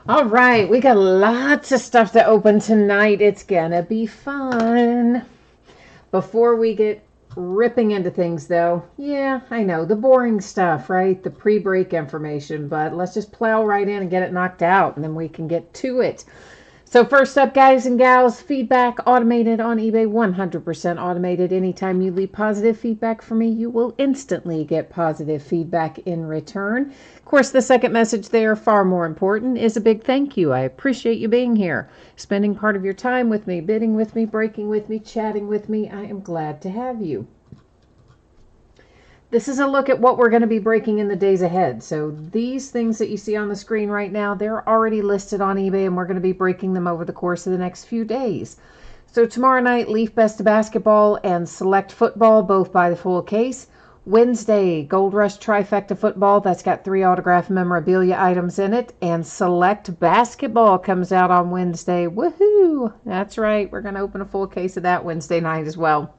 All right, we got lots of stuff to open tonight. It's gonna be fun. Before we get ripping into things, though, yeah, I know the boring stuff, right? The pre break information, but let's just plow right in and get it knocked out, and then we can get to it. So first up, guys and gals, feedback automated on eBay, 100% automated. Anytime you leave positive feedback for me, you will instantly get positive feedback in return. Of course, the second message there, far more important, is a big thank you. I appreciate you being here, spending part of your time with me, bidding with me, breaking with me, chatting with me. I am glad to have you. This is a look at what we're going to be breaking in the days ahead. So these things that you see on the screen right now, they're already listed on eBay, and we're going to be breaking them over the course of the next few days. So tomorrow night, Leaf Best of Basketball and Select Football, both by the full case. Wednesday, Gold Rush Trifecta Football, that's got 3 autograph memorabilia items in it. And Select Basketball comes out on Wednesday. Woohoo! That's right, we're going to open a full case of that Wednesday night as well.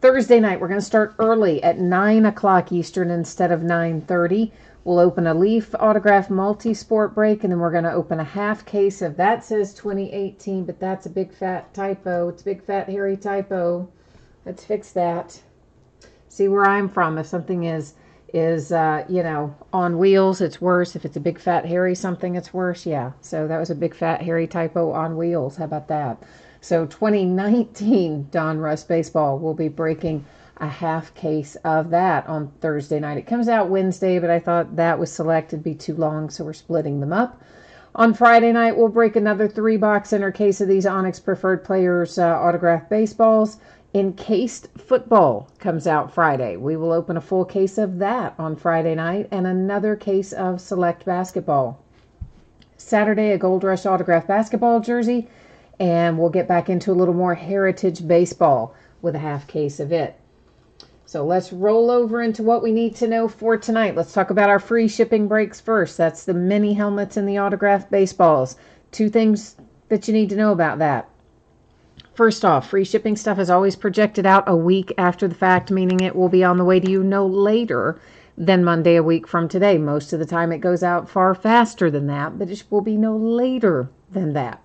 Thursday night, we're going to start early at 9 o'clock Eastern instead of 9:30. We'll open a Leaf autograph multi-sport break, and then we're going to open a half case of, that says 2018, but that's a big fat typo. It's a big fat hairy typo. Let's fix that. See where I'm from. If something is on wheels, it's worse. If it's a big fat hairy something, it's worse. Yeah, so that was a big fat hairy typo on wheels. How about that? So 2019 Donruss Baseball, will be breaking a half case of that on Thursday night. It comes out Wednesday, but I thought that was selected be too long, so we're splitting them up. On Friday night, we'll break another 3-box inner case of these Onyx Preferred Players autographed baseballs. Encased Football comes out Friday. We will open a full case of that on Friday night and another case of Select Basketball. Saturday, a Gold Rush autographed basketball jersey. And we'll get back into a little more Heritage Baseball with a half case of it. So let's roll over into what we need to know for tonight. Let's talk about our free shipping breaks first. That's the mini helmets and the autographed baseballs. 2 things that you need to know about that. First off, free shipping stuff is always projected out a week after the fact, meaning it will be on the way to you no later than Monday a week from today. Most of the time it goes out far faster than that, but it will be no later than that.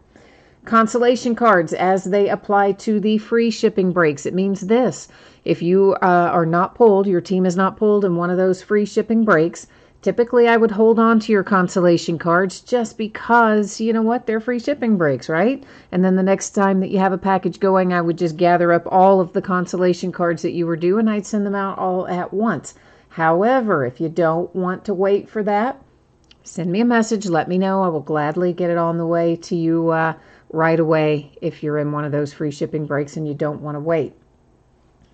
Consolation cards as they apply to the free shipping breaks. It means this: if you are not pulled, your team is not pulled in one of those free shipping breaks, typically I would hold on to your consolation cards just because, you know what, they're free shipping breaks, right? And then the next time that you have a package going, I would just gather up all of the consolation cards that you were due and I'd send them out all at once. However, if you don't want to wait for that, send me a message, let me know. I will gladly get it on the way to you right away if you're in one of those free shipping breaks and you don't want to wait.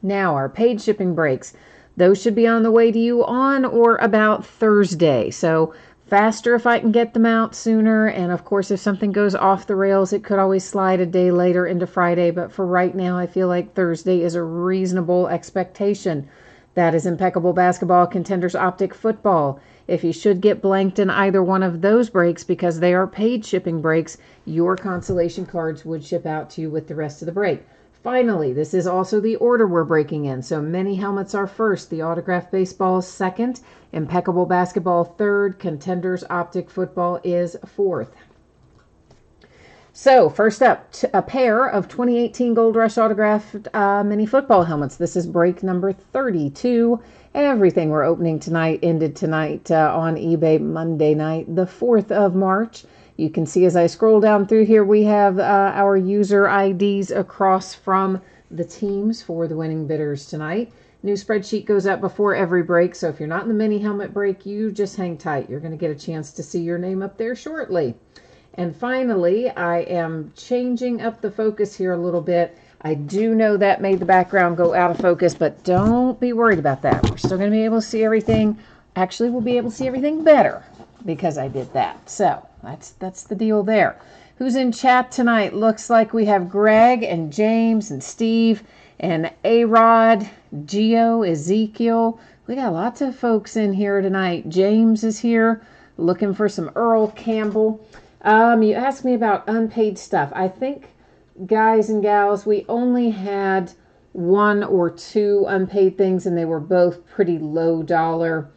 Now, our paid shipping breaks, those should be on the way to you on or about Thursday. So faster if I can get them out sooner. And of course, if something goes off the rails, it could always slide a day later into Friday. But for right now, I feel like Thursday is a reasonable expectation. That is Impeccable Basketball, Contenders Optic Football. If you should get blanked in either one of those breaks because they are paid shipping breaks, your consolation cards would ship out to you with the rest of the break. Finally, this is also the order we're breaking in. So many helmets are first, the autographed baseball second, Impeccable Basketball third, Contenders Optic Football is fourth. So first up, a pair of 2018 Gold Rush autographed mini football helmets. This is break number 32. Everything we're opening tonight ended tonight on eBay Monday night, the 4th of March. You can see as I scroll down through here, we have our user IDs across from the teams for the winning bidders tonight. New spreadsheet goes up before every break, so if you're not in the mini helmet break, you just hang tight. You're going to get a chance to see your name up there shortly. And finally, I am changing up the focus here a little bit. I do know that made the background go out of focus, but don't be worried about that. We're still going to be able to see everything. Actually, we'll be able to see everything better because I did that. So that's the deal there. Who's in chat tonight? Looks like we have Greg and James and Steve and A-Rod, Gio, Ezekiel. We got lots of folks in here tonight. James is here looking for some Earl Campbell. You asked me about unpaid stuff. I think, guys and gals, we only had 1 or 2 unpaid things, and they were both pretty low dollar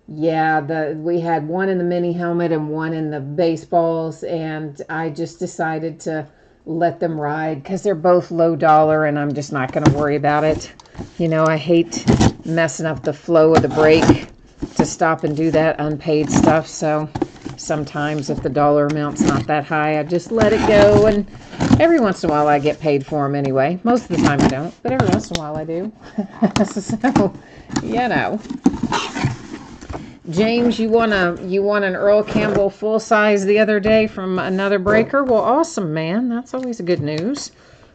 Yeah, we had one in the mini helmet and one in the baseballs, and I just decided to let them ride because they're both low dollar, and I'm just not going to worry about it. You know, I hate messing up the flow of the break to stop and do that unpaid stuff. So sometimes if the dollar amount's not that high, I just let it go, and every once in a while I get paid for them anyway. Most of the time I don't, but every once in a while I do. So, you know. James, you won an Earl Campbell full size the other day from another breaker. Well, awesome, man. That's always a good news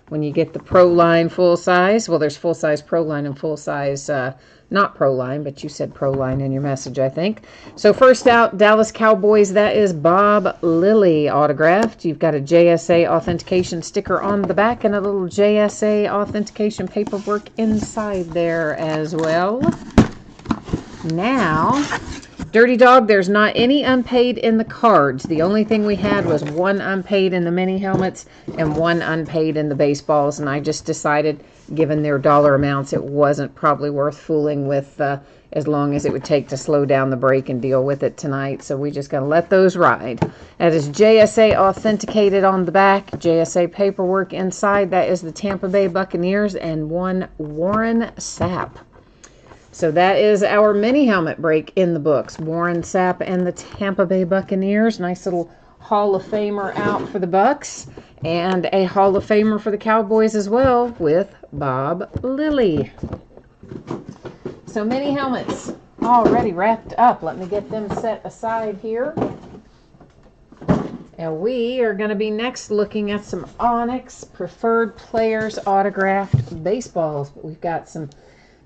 when you get the Pro Line full size. Well, there's full size Pro Line and full size not Pro Line, but you said Pro Line in your message, I think. So first out, Dallas Cowboys. That is Bob Lilly autographed. You've got a JSA authentication sticker on the back and a little JSA authentication paperwork inside there as well. Now, Dirty Dog, there's not any unpaid in the cards. The only thing we had was one unpaid in the mini helmets and one unpaid in the baseballs, and I just decided, given their dollar amounts, it wasn't probably worth fooling with as long as it would take to slow down the break and deal with it tonight. So we just got to let those ride. That is JSA authenticated on the back, JSA paperwork inside. That is the Tampa Bay Buccaneers and one Warren Sapp. So that is our mini helmet break in the books. Warren Sapp and the Tampa Bay Buccaneers. Nice little Hall of Famer out for the Bucks. And a Hall of Famer for the Cowboys as well with Bob Lilly. So mini helmets already wrapped up. Let me get them set aside here. And we are going to be next looking at some Onyx Preferred Players autographed baseballs. But we've got some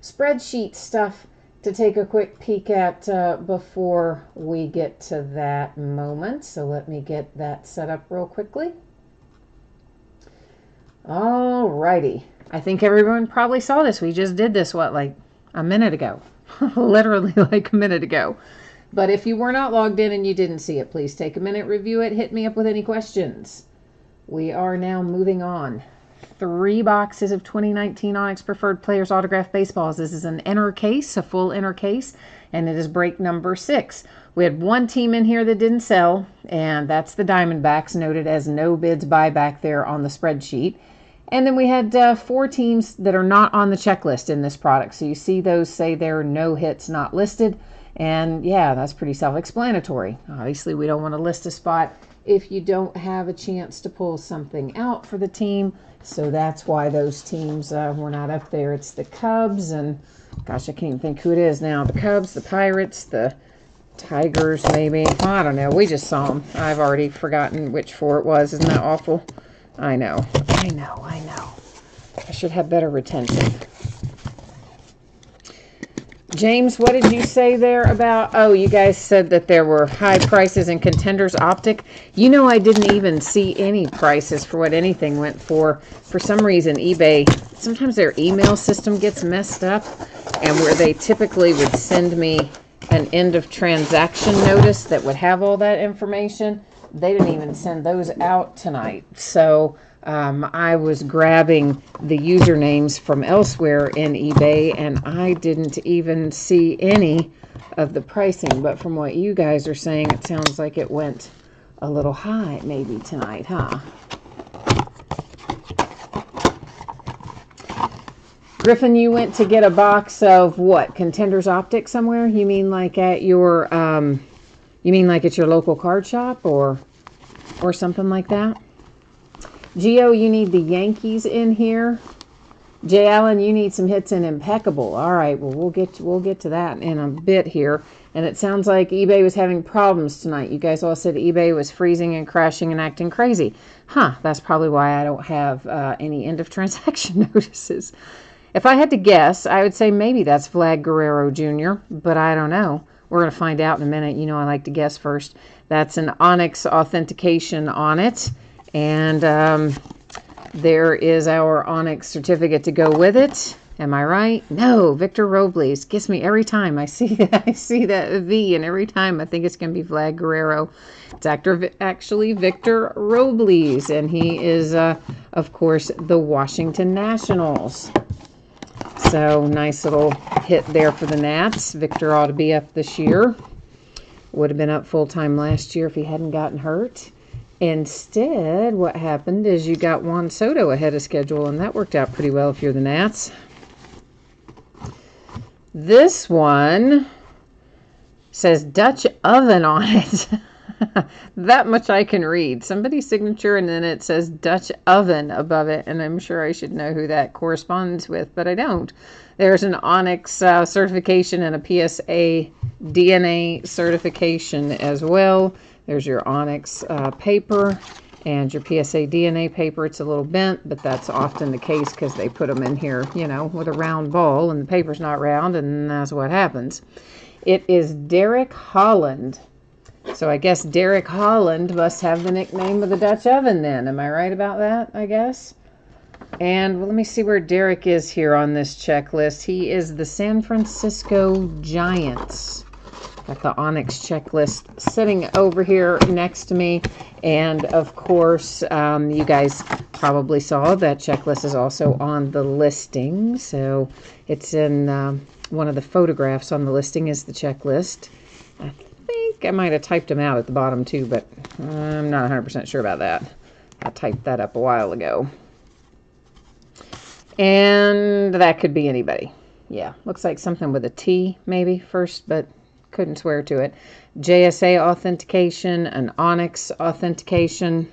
spreadsheet stuff to take a quick peek at before we get to that moment. So let me get that set up real quickly. Alrighty. I think everyone probably saw this. We just did this, what, like a minute ago? Literally like a minute ago. But if you were not logged in and you didn't see it, please take a minute, review it, hit me up with any questions. We are now moving on. 3 boxes of 2019 Onyx Preferred Players autographed baseballs. This is an inner case, a full inner case, and it is break number 6. We had one team in here that didn't sell, and that's the Diamondbacks, noted as no bids buyback there on the spreadsheet. And then we had 4 teams that are not on the checklist in this product. So you see those say there are no hits not listed. And yeah, that's pretty self-explanatory. Obviously, we don't want to list a spot if you don't have a chance to pull something out for the team. So that's why those teams were not up there. It's the Cubs and, gosh, I can't even think who it is now. The Cubs, the Pirates, the Tigers, maybe. I don't know. We just saw them. I've already forgotten which 4 it was. Isn't that awful? I know. I should have better retention. James, what did you say there about, oh, you guys said that there were high prices in Contenders Optic. You know, I didn't even see any prices for what anything went for. For some reason, eBay, sometimes their email system gets messed up, and where they typically would send me an end of transaction notice that would have all that information, they didn't even send those out tonight. So I was grabbing the usernames from elsewhere in eBay, and I didn't even see any of the pricing. But from what you guys are saying, it sounds like it went a little high maybe tonight, huh? Griffin, you went to get a box of what? Contenders Optic somewhere? You mean like at your, you mean like at your local card shop or something like that? Geo, you need the Yankees in here. Jay Allen, you need some hits in Impeccable. All right, well, we'll get to that in a bit here. And it sounds like eBay was having problems tonight. You guys all said eBay was freezing and crashing and acting crazy. Huh, that's probably why I don't have any end of transaction notices. If I had to guess, I would say maybe that's Vlad Guerrero Jr., but I don't know. We're going to find out in a minute. You know I like to guess first. That's an Onyx authentication on it. And there is our Onyx certificate to go with it. Am I right? No, Victor Robles. Gets me every time I see that V, and every time I think it's going to be Vlad Guerrero. It's actually Victor Robles, and he is, of course, the Washington Nationals. So nice little hit there for the Nats. Victor ought to be up this year. Would have been up full-time last year if he hadn't gotten hurt. Instead, what happened is you got Juan Soto ahead of schedule, and that worked out pretty well if you're the Nats. This one says Dutch oven on it. That much I can read. Somebody's signature, and then it says Dutch oven above it, and I'm sure I should know who that corresponds with, but I don't. There's an Onyx certification and a PSA DNA certification as well. There's your Onyx paper and your PSA DNA paper. It's a little bent, but that's often the case because they put them in here, you know, with a round ball, and the paper's not round, and that's what happens. It is Derek Holland. So I guess Derek Holland must have the nickname of the Dutch oven then. Am I right about that, I guess? And well, let me see where Derek is here on this checklist. He is the San Francisco Giants. Got the Onyx checklist sitting over here next to me. And of course, you guys probably saw that checklist is also on the listing. So it's in one of the photographs on the listing is the checklist. I think I might have typed them out at the bottom too, but I'm not 100% sure about that. I typed that up a while ago. And that could be anybody. Yeah, looks like something with a T maybe first, but couldn't swear to it. JSA authentication, an Onyx authentication.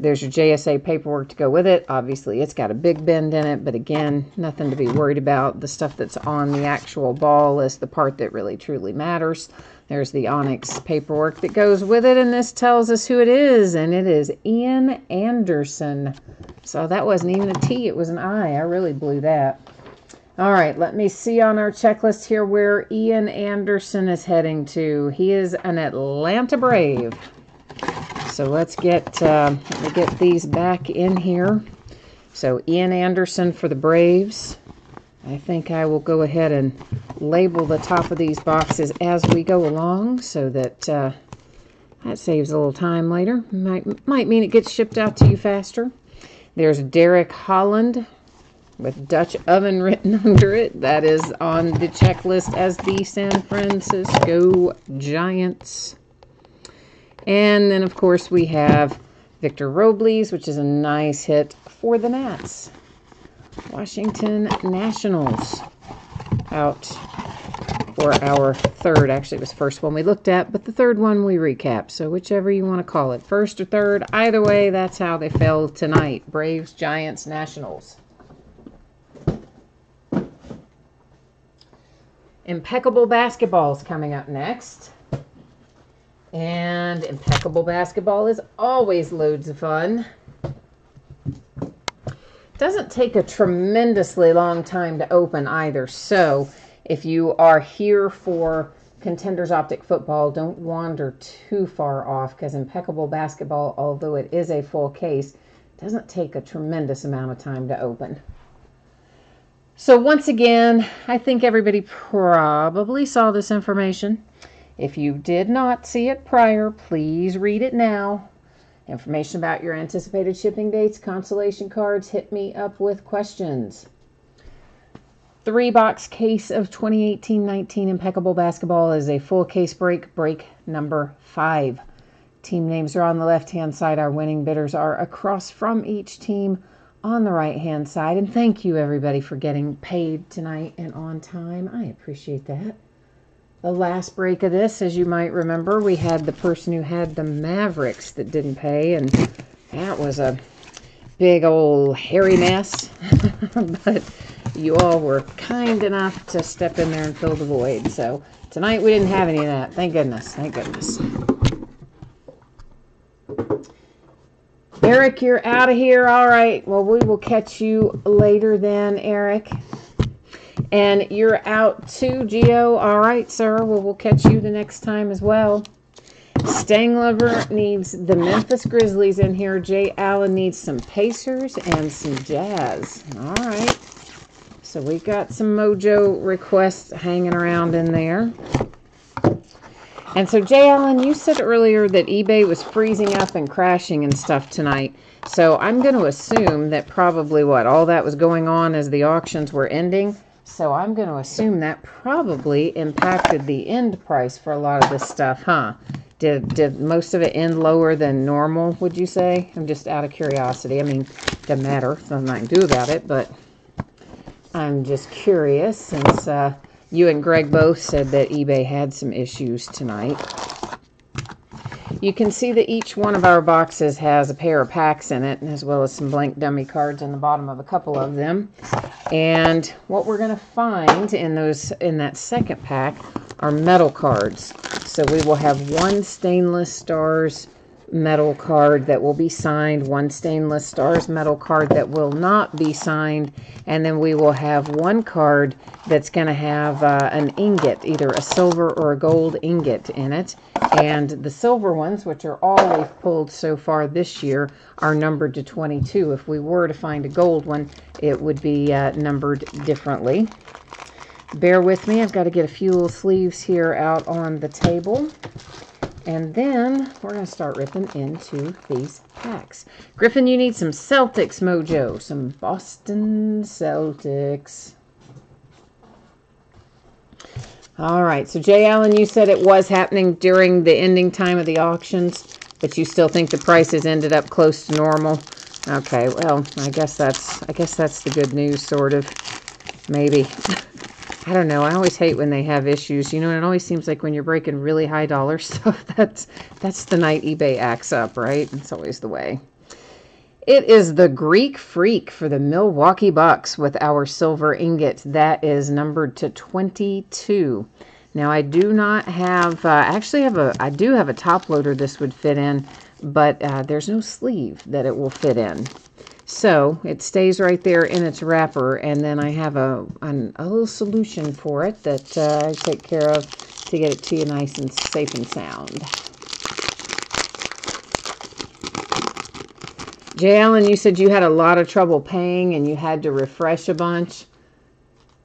There's your JSA paperwork to go with it. Obviously, it's got a big bend in it, but again, nothing to be worried about. The stuff that's on the actual ball is the part that really truly matters. There's the Onyx paperwork that goes with it, and this tells us who it is, and it is Ian Anderson. So that wasn't even a T, it was an I. I really blew that. All right, let me see on our checklist here where Ian Anderson is heading to. He is an Atlanta Brave. So let's get, let me get these back in here. So Ian Anderson for the Braves. I think I will go ahead and label the top of these boxes as we go along so that that saves a little time later. Might mean it gets shipped out to you faster. There's Derek Holland with Dutch oven written under it. That is on the checklist as the San Francisco Giants. And then, of course, we have Victor Robles, which is a nice hit for the Nats. Washington Nationals out for our third. Actually, it was the first one we looked at, but the third one we recapped. So whichever you want to call it, first or third, either way, that's how they fell tonight. Braves, Giants, Nationals. Impeccable Basketball is coming up next. And Impeccable Basketball is always loads of fun. Doesn't take a tremendously long time to open either. So if you are here for Contenders Optic Football, don't wander too far off, because Impeccable Basketball, although it is a full case, doesn't take a tremendous amount of time to open. So once again, I think everybody probably saw this information. If you did not see it prior, please read it now. Information about your anticipated shipping dates, consolation cards, hit me up with questions. 3-box case of 2018-19 Impeccable Basketball is a full case break number 5. Team names are on the left-hand side. Our winning bidders are across from each team on the right-hand side. And thank you, everybody, for getting paid tonight and on time. I appreciate that. The last break of this, as you might remember, we had the person who had the Mavericks that didn't pay, and that was a big old hairy mess. But you all were kind enough to step in there and fill the void. So tonight we didn't have any of that. Thank goodness. Thank goodness. Eric, you're out of here. All right. Well, we will catch you later then, Eric. And you're out too, Gio. All right, sir. Well, we'll catch you the next time as well. Stanglover needs the Memphis Grizzlies in here. Jay Allen needs some Pacers and some Jazz. All right. So we got some Mojo requests hanging around in there. And so, Jay Allen, you said earlier that eBay was freezing up and crashing and stuff tonight. So I'm going to assume that probably all that was going on as the auctions were ending. So I'm going to assume that probably impacted the end price for a lot of this stuff, huh? Did most of it end lower than normal, would you say? I'm just out of curiosity. I mean, doesn't matter. There's nothing I can do about it, but I'm just curious since you and Greg both said that eBay had some issues tonight. You can see that each one of our boxes has a pair of packs in it, as well as some blank dummy cards in the bottom of a couple of them. And what we're going to find in that second pack are metal cards. So we will have one Stainless Stars metal card that will be signed, one Stainless Stars metal card that will not be signed, and then we will have one card that's going to have an ingot, either a silver or a gold ingot in it. And the silver ones, which are all we've pulled so far this year, are numbered to 22. If we were to find a gold one, it would be numbered differently. Bear with me, I've got to get a few little sleeves here out on the table. And then we're going to start ripping into these packs. Griffin, you need some Celtics mojo, some Boston Celtics. All right, so Jay Allen, you said it was happening during the ending time of the auctions, but you still think the prices ended up close to normal. Okay, well, I guess that's the good news, sort of, maybe. I don't know. I always hate when they have issues. You know, it always seems like when you're breaking really high dollar stuff, that's the night eBay acts up, right? It's always the way. It is the Greek Freak for the Milwaukee Bucks with our silver ingot. That is numbered to 22. Now, I do not have, I do have a top loader this would fit in, but there's no sleeve that it will fit in. So it stays right there in its wrapper, and then I have a little solution for it that I take care of to get it to you nice and safe and sound. Jay Allen, you said you had a lot of trouble paying and you had to refresh a bunch.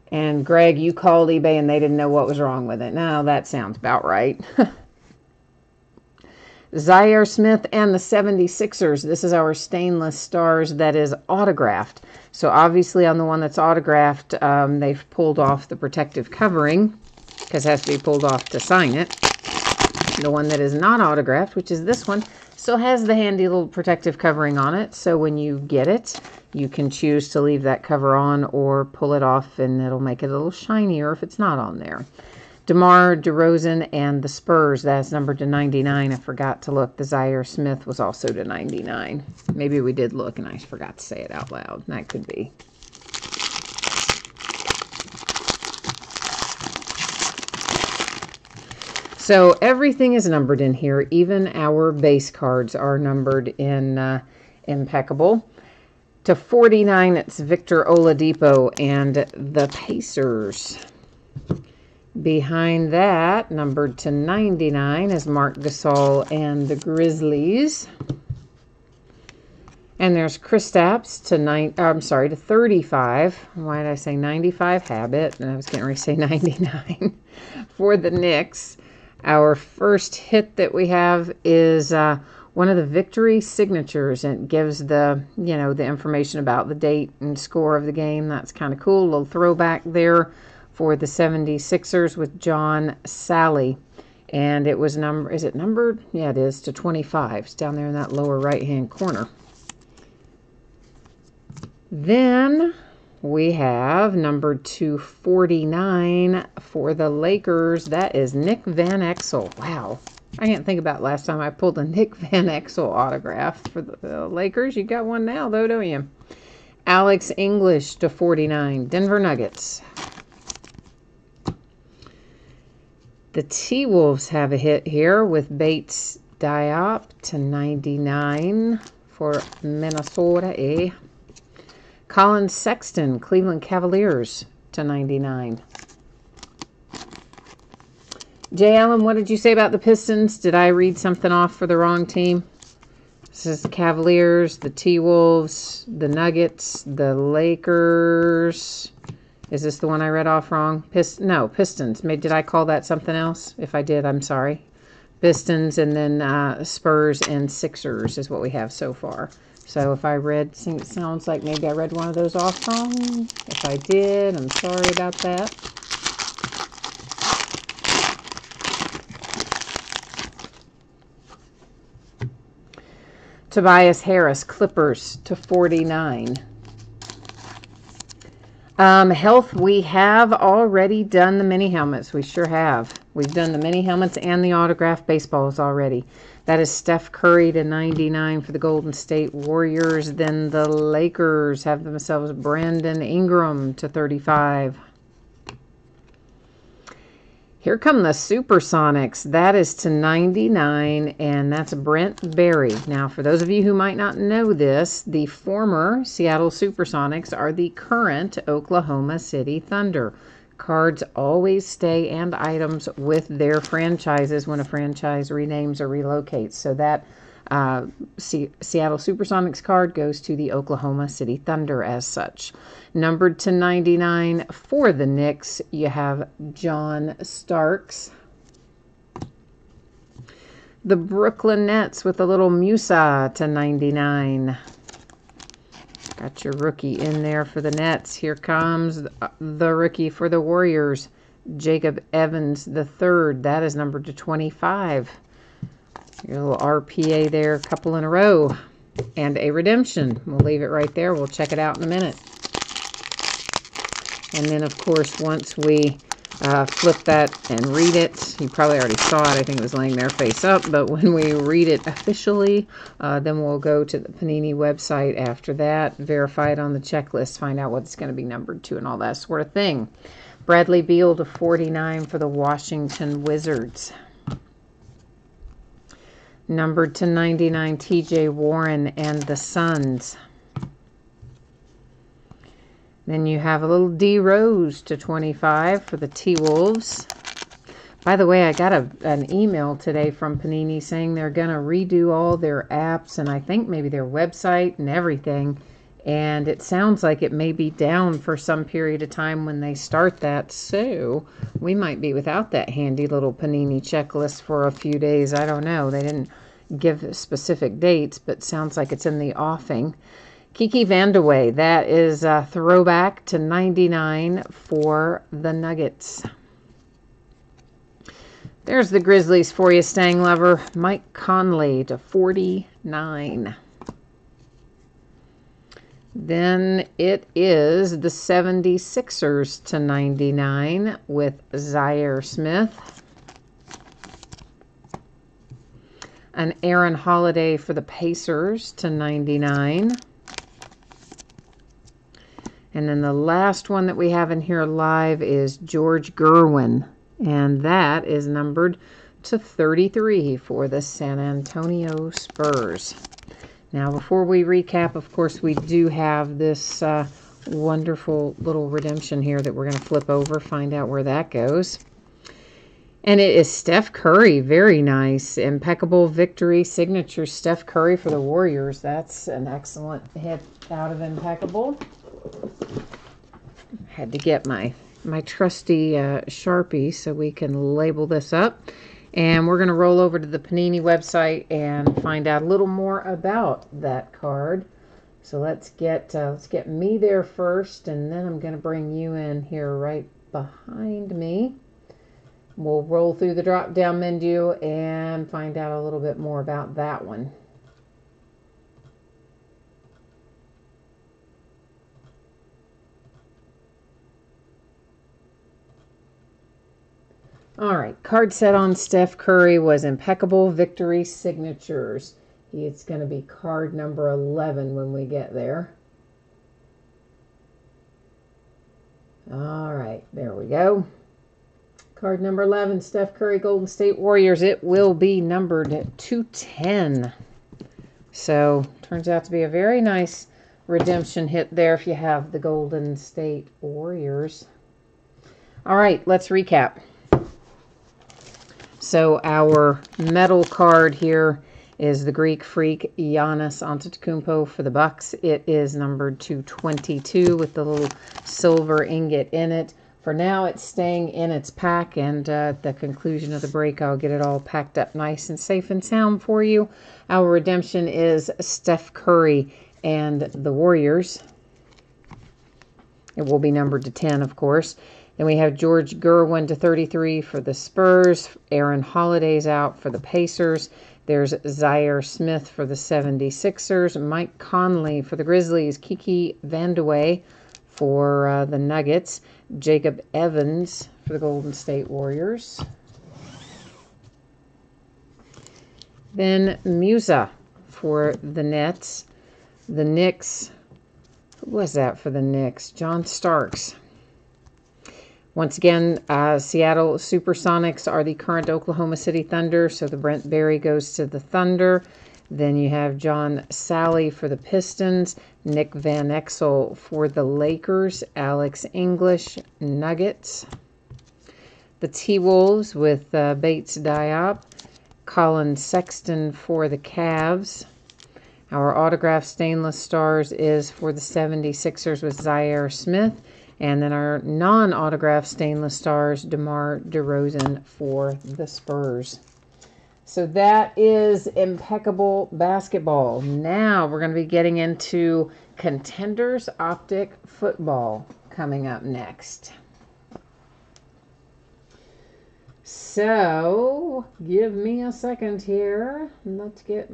And Greg, you called eBay and they didn't know what was wrong with it. Now that sounds about right. Zaire Smith and the 76ers. This is our Stainless Stars that is autographed. So obviously on the one that's autographed, they've pulled off the protective covering because it has to be pulled off to sign it. The one that is not autographed, which is this one, still has the handy little protective covering on it. So when you get it, you can choose to leave that cover on or pull it off and it'll make it a little shinier if it's not on there. DeMar DeRozan and the Spurs, that's numbered to 99. I forgot to look. The Zaire Smith was also to 99. Maybe we did look and I forgot to say it out loud. That could be. So everything is numbered in here. Even our base cards are numbered in impeccable. To 49, it's Victor Oladipo and the Pacers. Behind that, numbered to 99, is Marc Gasol and the Grizzlies. And there's Kristaps to 35. Why did I say 95? Habit. And I was getting ready to say 99 for the Knicks. Our first hit that we have is one of the victory signatures, and it gives the information about the date and score of the game. That's kind of cool. A little throwback there for the 76ers with John Sally. And it was is it numbered? Yeah, it is, to 25. It's down there in that lower right-hand corner. Then we have numbered 249 for the Lakers. That is Nick Van Exel. Wow. I can't think about last time I pulled a Nick Van Exel autograph for the Lakers. You got one now, though, don't you? Alex English to 49. Denver Nuggets. The T-Wolves have a hit here with Bates Diop to 99 for Minnesota. Colin Sexton, Cleveland Cavaliers to 99. Jay Allen, what did you say about the Pistons? Did I read something off for the wrong team? This is the Cavaliers, the T-Wolves, the Nuggets, the Lakers. Is this the one I read off wrong? No, Pistons. Did I call that something else? If I did, I'm sorry. Pistons, and then Spurs and Sixers is what we have so far. So if I read, it sounds like maybe I read one of those off wrong. If I did, I'm sorry about that. Tobias Harris, Clippers /49. Health, we have already done the mini helmets. We sure have. We've done the mini helmets and the autographed baseballs already. That is Steph Curry /99 for the Golden State Warriors. Then the Lakers have themselves Brandon Ingram /35. Here come the Supersonics. That is /99, and that's Brent Berry. Now, for those of you who might not know this, the former Seattle Supersonics are the current Oklahoma City Thunder. Cards always stay and items with their franchises when a franchise renames or relocates. So that Seattle Supersonics card goes to the Oklahoma City Thunder as such. Numbered /99 for the Knicks, you have John Starks. The Brooklyn Nets with a little Musa /99. Got your rookie in there for the Nets. Here comes the rookie for the Warriors, Jacob Evans III. That is numbered /25. Your little RPA there, a couple in a row. And a redemption. We'll leave it right there. We'll check it out in a minute. And then, of course, once we flip that and read it, you probably already saw it. I think it was laying there face up. But when we read it officially, then we'll go to the Panini website after that, verify it on the checklist, find out what it's going to be numbered to and all that sort of thing. Bradley Beal /49 for the Washington Wizards. Numbered /99, TJ Warren and the Suns. Then you have a little D Rose /25 for the T-Wolves. By the way, I got an email today from Panini saying they're going to redo all their apps and I think maybe their website and everything. And it sounds like it may be down for some period of time when they start that. So we might be without that handy little Panini checklist for a few days. I don't know. They didn't give specific dates, but sounds like it's in the offing. Kiki Vandeweghe, that is a throwback /99 for the Nuggets. There's the Grizzlies for you, Stang Lover. Mike Conley /49. Then it is the 76ers /99 with Zaire Smith. An Aaron Holiday for the Pacers /99. And then the last one that we have in here live is George Gerwin. And that is numbered /33 for the San Antonio Spurs. Now, before we recap, of course, we do have this wonderful little redemption here that we're going to flip over, find out where that goes. And it is Steph Curry. Very nice. Impeccable victory signature Steph Curry for the Warriors. That's an excellent hit out of Impeccable. Had to get my trusty Sharpie so we can label this up. And we're going to roll over to the Panini website and find out a little more about that card. So let's get me there first, and then I'm going to bring you in here right behind me. We'll roll through the drop-down menu and find out a little bit more about that one. All right, card set on Steph Curry was Impeccable Victory Signatures. It's going to be card number 11 when we get there. All right, there we go. Card number 11, Steph Curry, Golden State Warriors. It will be numbered /10. So, turns out to be a very nice redemption hit there if you have the Golden State Warriors. All right, let's recap. So, our metal card here is the Greek Freak Giannis Antetokounmpo for the Bucks. It is numbered /22 with the little silver ingot in it. For now, it's staying in its pack, and at the conclusion of the break, I'll get it all packed up nice and safe and sound for you. Our redemption is Steph Curry and the Warriors. It will be numbered to 10, of course. Then we have George Gerwin to 33 for the Spurs. Aaron Holiday's out for the Pacers. There's Zaire Smith for the 76ers. Mike Conley for the Grizzlies. Kiki Vandeweghe for the Nuggets. Jacob Evans for the Golden State Warriors. Then Musa for the Nets. The Knicks. Who was that for the Knicks? John Starks. Once again, Seattle Supersonics are the current Oklahoma City Thunder, so the Brent Berry goes to the Thunder. Then you have John Sally for the Pistons, Nick Van Exel for the Lakers, Alex English, Nuggets. The T-Wolves with Bates Diop, Colin Sexton for the Cavs. Our autographed stainless stars is for the 76ers with Zaire Smith. And then our non-autographed stainless stars, DeMar DeRozan for the Spurs. So that is impeccable basketball. Now we're going to be getting into Contenders Optic Football coming up next. So give me a second here. Let's get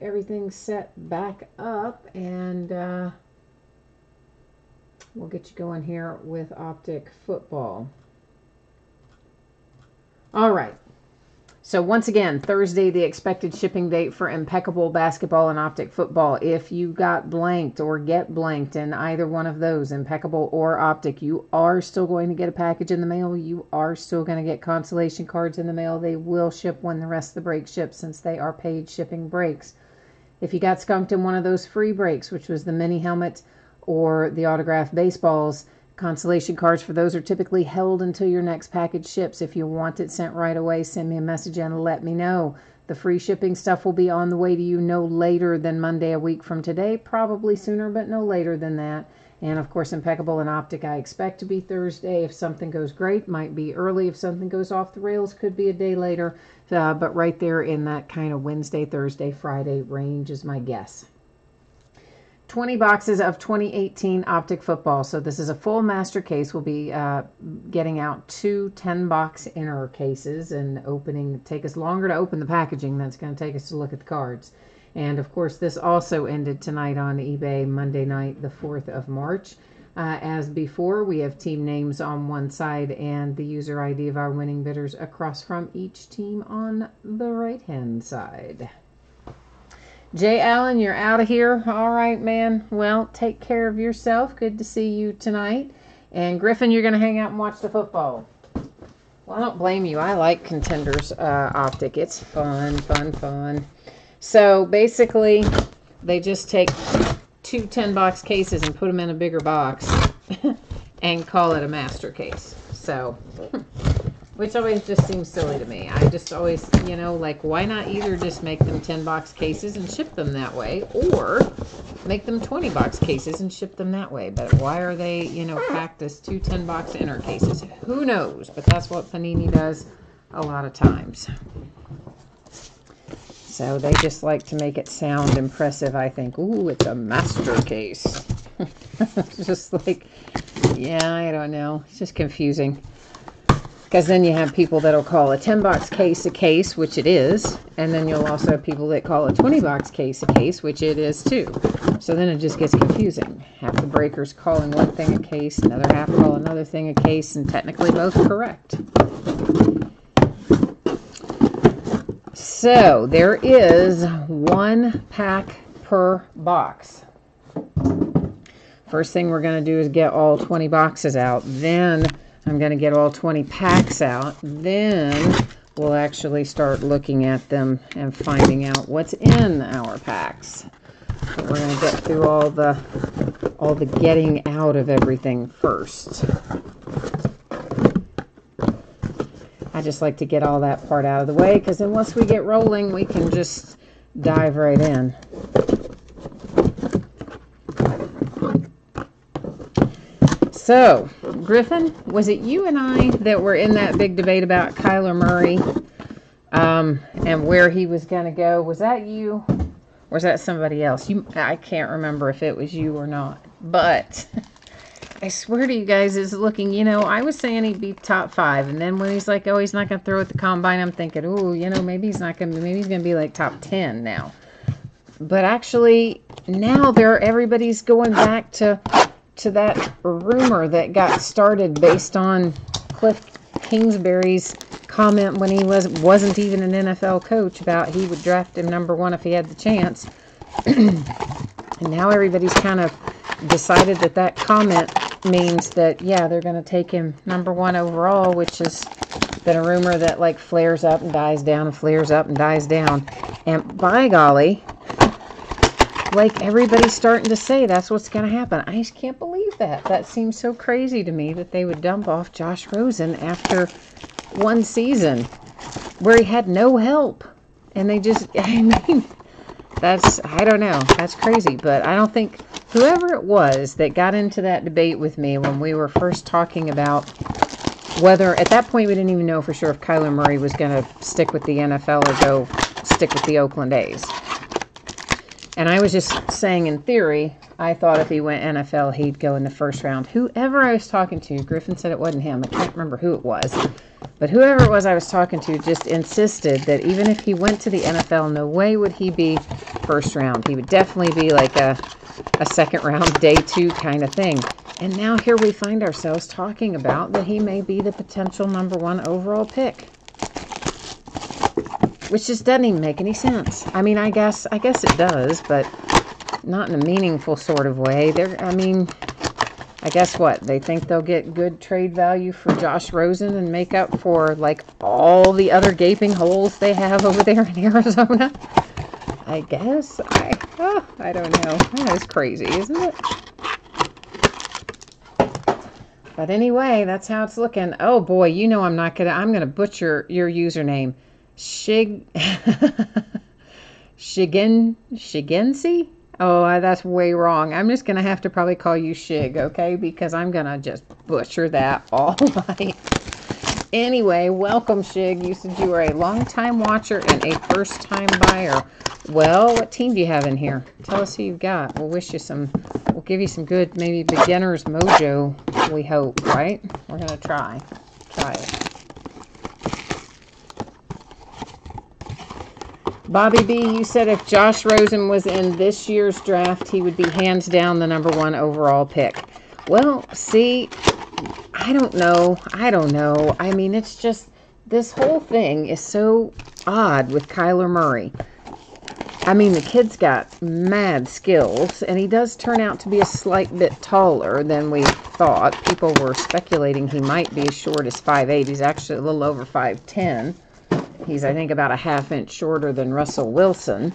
everything set back up, and we'll get you going here with Optic Football. All right. So once again, Thursday, the expected shipping date for Impeccable Basketball and Optic Football. If you got blanked or get blanked in either one of those, Impeccable or Optic, you are still going to get a package in the mail. You are still going to get consolation cards in the mail. They will ship when the rest of the breaks ship, since they are paid shipping breaks. If you got skunked in one of those free breaks, which was the mini helmet or the autographed baseballs, consolation cards for those are typically held until your next package ships. If you want it sent right away, send me a message and let me know. The free shipping stuff will be on the way to you no later than Monday a week from today, probably sooner, but no later than that. And of course, Impeccable and Optic, I expect to be Thursday. If something goes great, might be early. If something goes off the rails, could be a day later. But right there in that kind of Wednesday, Thursday, Friday range is my guess. 20 boxes of 2018 Optic Football. So this is a full master case. We'll be getting out 2 10-box inner cases and opening. Take us longer to open the packaging than it's going to take us to look at the cards. And of course, this also ended tonight on eBay, Monday night, the 4th of March. As before, we have team names on one side and the user ID of our winning bidders across from each team on the right-hand side. Jay Allen, you're out of here. All right, man. Well, take care of yourself. Good to see you tonight. And Griffin, you're going to hang out and watch the football. Well, I don't blame you. I like Contenders Optic. It's fun, fun, fun. So basically, they just take 2 10-box cases and put them in a bigger box and call it a master case. So, which always just seems silly to me. I just always, like, why not either just make them 10-box cases and ship them that way, or make them 20-box cases and ship them that way? But why are they, packed as 2 10-box inner cases? Who knows? But that's what Panini does a lot of times. So they just like to make it sound impressive, I think. Ooh, it's a master case. It's just like, yeah, I don't know. It's just confusing. Because then you have people that'll call a 10-box case a case, which it is. And then you'll also have people that call a 20-box case a case, which it is too. So then it just gets confusing. Half the breakers calling one thing a case, another half call another thing a case, and technically both correct. So there is 1 pack per box. First thing we're going to do is get all 20 boxes out. Then I'm going to get all 20 packs out. Then we'll actually start looking at them and finding out what's in our packs. But we're going to get through all the getting out of everything first. I just like to get all that part out of the way, because then once we get rolling, we can just dive right in. So, Griffin, was it you and I that were in that big debate about Kyler Murray and where he was going to go? Was that you? Or was that somebody else? I can't remember if it was you or not. But I swear to you guys, it's looking, I was saying he'd be top 5. And then when he's like, oh, he's not going to throw at the combine, I'm thinking, oh, maybe he's going to be like top 10 now. But actually, now everybody's going back to that rumor that got started based on Cliff Kingsbury's comment when he wasn't even an NFL coach about he would draft him number 1 if he had the chance. And now everybody's kind of decided that comment means that, yeah, they're going to take him number 1 overall, which has been a rumor that like flares up and dies down and flares up and dies down. And by golly, like everybody's starting to say that's what's going to happen. I just can't believe that. That seems so crazy to me that they would dump off Josh Rosen after 1 season where he had no help. And they just, I don't know. That's crazy. But I don't think whoever it was that got into that debate with me when we were first talking about whether, at that point we didn't even know for sure if Kyler Murray was going to stick with the NFL or go stick with the Oakland A's. And I was just saying, in theory, I thought if he went NFL, he'd go in the first round. Whoever I was talking to, Griffin said it wasn't him. I can't remember who it was. But whoever it was I was talking to just insisted that even if he went to the NFL, no way would he be first round. He would definitely be like a second round, day 2 kind of thing. And now here we find ourselves talking about that he may be the potential number 1 overall pick. Which just doesn't even make any sense. I mean, I guess it does, but not in a meaningful sort of way. I guess what? They think they'll get good trade value for Josh Rosen and make up for, like, all the other gaping holes they have over there in Arizona? I guess. I don't know. That is crazy, isn't it? But anyway, that's how it's looking. Oh, boy, I'm going to butcher your username. Shigensi? Oh, that's way wrong. I'm just going to have to probably call you Shig, okay? Because I'm going to just butcher that all night. Anyway, welcome, Shig. You said you were a long-time watcher and a first-time buyer. Well, what team do you have in here? Tell us who you've got. We'll give you some good, maybe beginner's mojo, we hope, right? We're going to try it. Bobby B, you said if Josh Rosen was in this year's draft, he would be hands down the number 1 overall pick. Well, see, I don't know. I mean, it's just, this whole thing is so odd with Kyler Murray. I mean, the kid's got mad skills, and he does turn out to be a slight bit taller than we thought. People were speculating he might be as short as 5'8". He's actually a little over 5'10". He's, I think, about a ½ inch shorter than Russell Wilson.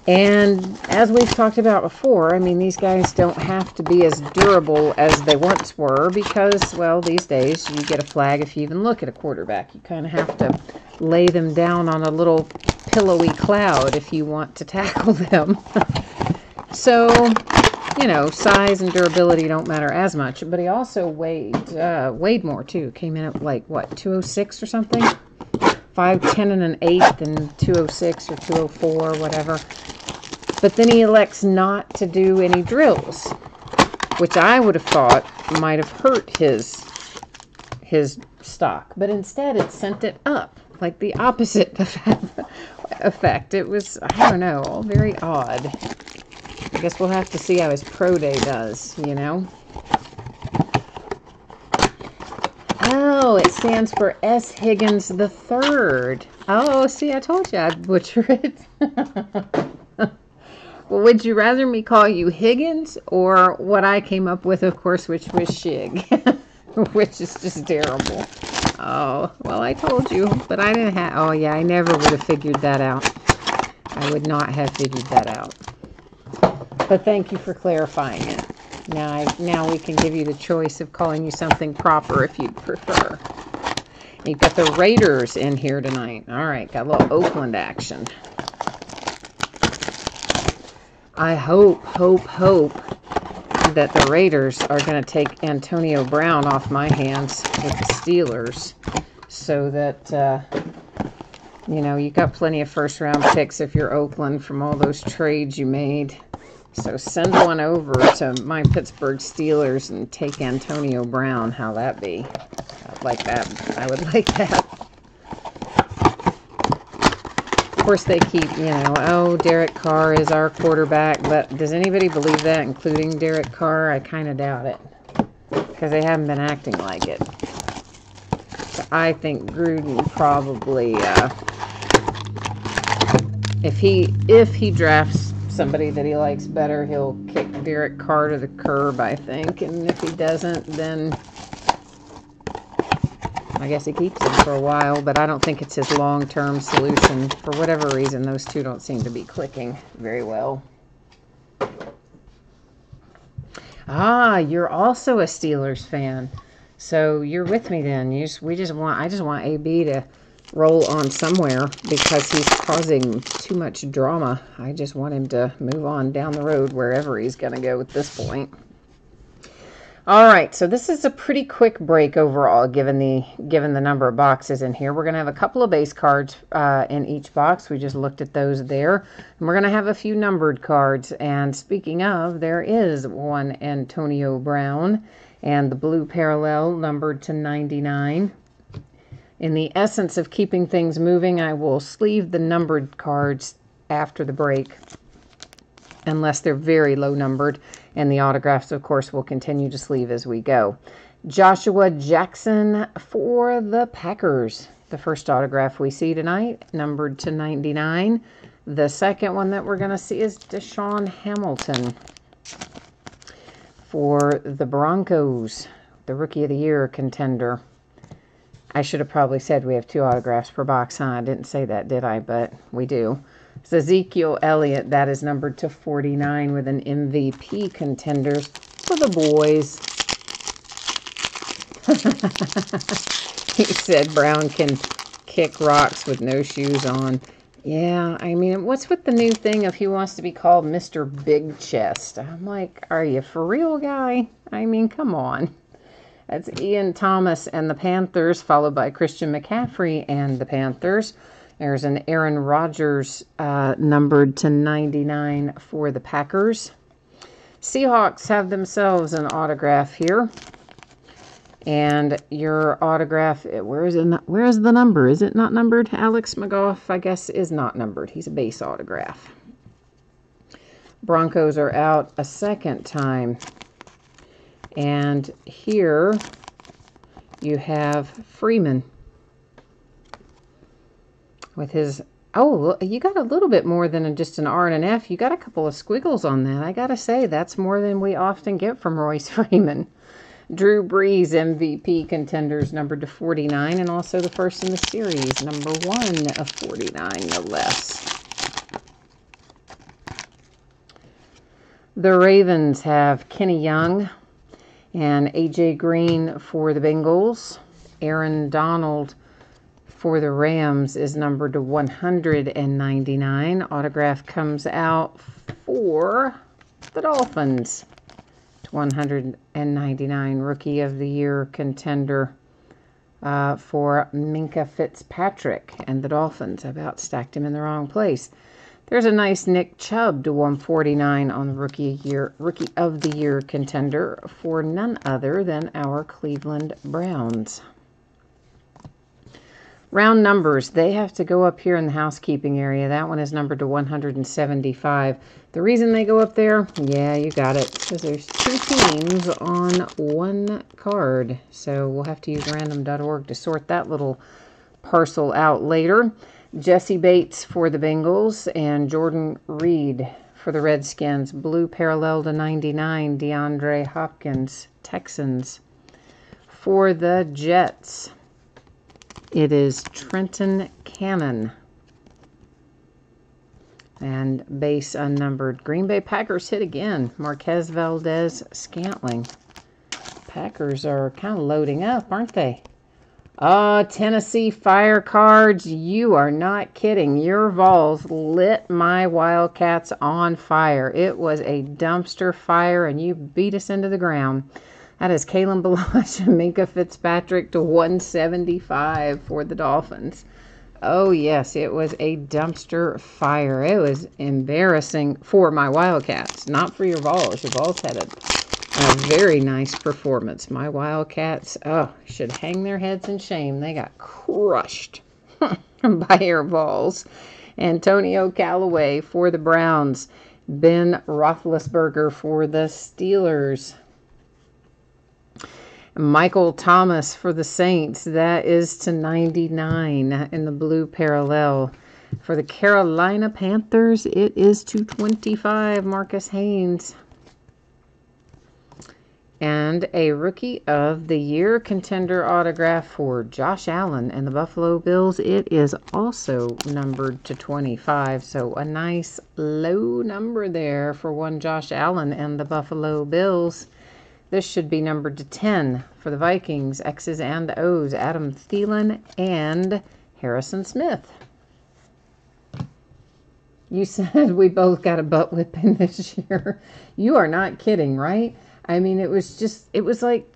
And as we've talked about before, I mean, these guys don't have to be as durable as they once were because, well, these days you get a flag if you even look at a quarterback. You kind of have to lay them down on a little pillowy cloud if you want to tackle them. So, size and durability don't matter as much. But he also weighed more, too. Came in at, like, what, 206 or something? 5'10" and 1/8 and 206 or 204, whatever. But then he elects not to do any drills, which I would have thought might have hurt his stock. But instead, it sent it up, like the opposite effect. It was, I don't know, all very odd. I guess we'll have to see how his pro day does, Oh, it stands for S. Higgins III. Oh, see, I told you I'd butcher it. Well, would you rather me call you Higgins or what I came up with, of course, which was Shig, which is just terrible. Oh, well, I told you, but I didn't have, oh, yeah, I never would have figured that out. I would not have figured that out. But thank you for clarifying it. Now we can give you the choice of calling you something proper if you'd prefer. You've got the Raiders in here tonight. All right, got a little Oakland action. I hope that the Raiders are going to take Antonio Brown off my hands with the Steelers, so that, you know, you got plenty of first-round picks if you're Oakland from all those trades you made. So send one over to my Pittsburgh Steelers and take Antonio Brown. How'd that be? I'd like that. I would like that. Of course, they keep, you know, oh, Derek Carr is our quarterback. But does anybody believe that, including Derek Carr? I kind of doubt it, because they haven't been acting like it. So I think Gruden probably, if he drafts somebody that he likes better, he'll kick Derek Carr to the curb, I think. And if he doesn't, then I guess he keeps him for a while, but I don't think it's his long-term solution. For whatever reason, those two don't seem to be clicking very well. Ah, you're also a Steelers fan. So you're with me then. I just want AB to roll on somewhere, because he's causing too much drama. I just want him to move on down the road wherever he's going to go at this point. All right, so this is a pretty quick break overall, given the number of boxes in here. We're going to have a couple of base cards in each box. We just looked at those there. And we're going to have a few numbered cards. And speaking of, there is one Antonio Brown, and the blue parallel numbered to 99. In the essence of keeping things moving, I will sleeve the numbered cards after the break, unless they're very low numbered, and the autographs, of course, will continue to sleeve as we go. Joshua Jackson for the Packers. The first autograph we see tonight, numbered to 99. The second one that we're going to see is Deshaun Hamilton for the Broncos, the Rookie of the Year contender. I should have probably said we have 2 autographs per box, huh? I didn't say that, did I? But we do. It's Ezekiel Elliott. That is numbered to 49 with an MVP contenders for the boys. He said Brown can kick rocks with no shoes on. Yeah, I mean, what's with the new thing of he wants to be called Mr. Big Chest? I'm like, are you for real, guy? I mean, come on. That's Ian Thomas and the Panthers, followed by Christian McCaffrey and the Panthers. There's an Aaron Rodgers numbered to 99 for the Packers. Seahawks have themselves an autograph here. And your autograph, where is the number? Is it not numbered? Alex McGough, I guess, is not numbered. He's a base autograph. Broncos are out a second time. And here you have Freeman with his, oh, you got a little bit more than just an R and an F. You got a couple of squiggles on that. I got to say, that's more than we often get from Royce Freeman. Drew Brees, MVP contenders, numbered to 49, and also the first in the series, number 1 of 49, no less. The Ravens have Kenny Young and A.J. Green for the Bengals. Aaron Donald for the Rams is numbered to 199. Autograph comes out for the Dolphins. 199 Rookie of the Year contender for Minka Fitzpatrick and the Dolphins. I about stacked him in the wrong place. There's a nice Nick Chubb to 149 on the Rookie of the Year contender for none other than our Cleveland Browns. Round numbers, they have to go up here in the housekeeping area. That one is numbered to 175. The reason they go up there, yeah, you got it, because there's 2 teams on 1 card. So we'll have to use random.org to sort that little parcel out later. Jesse Bates for the Bengals and Jordan Reed for the Redskins. Blue parallel to 99, DeAndre Hopkins, Texans. For the Jets, it is Trenton Cannon. And base unnumbered. Green Bay Packers hit again. Marquez Valdez Scantling. Packers are kind of loading up, aren't they? Oh, Tennessee Fire cards, you are not kidding. Your Vols lit my Wildcats on fire. It was a dumpster fire, and you beat us into the ground. That is Kalen Ballage and Minkah Fitzpatrick to 175 for the Dolphins. Oh, yes, it was a dumpster fire. It was embarrassing for my Wildcats, not for your Vols. Your Vols had a very nice performance. My Wildcats, should hang their heads in shame. They got crushed by your Vols. Antonio Callaway for the Browns. Ben Roethlisberger for the Steelers. Michael Thomas for the Saints. That is to 99 in the blue parallel. For the Carolina Panthers, it is to 25, Marcus Haynes. And a Rookie of the Year contender autograph for Josh Allen and the Buffalo Bills. It is also numbered to 25, so a nice low number there for one Josh Allen and the Buffalo Bills. This should be numbered to 10 for the Vikings, X's and O's, Adam Thielen and Harrison Smith. You said we both got a butt whipping this year. You are not kidding, right? I mean, it was like,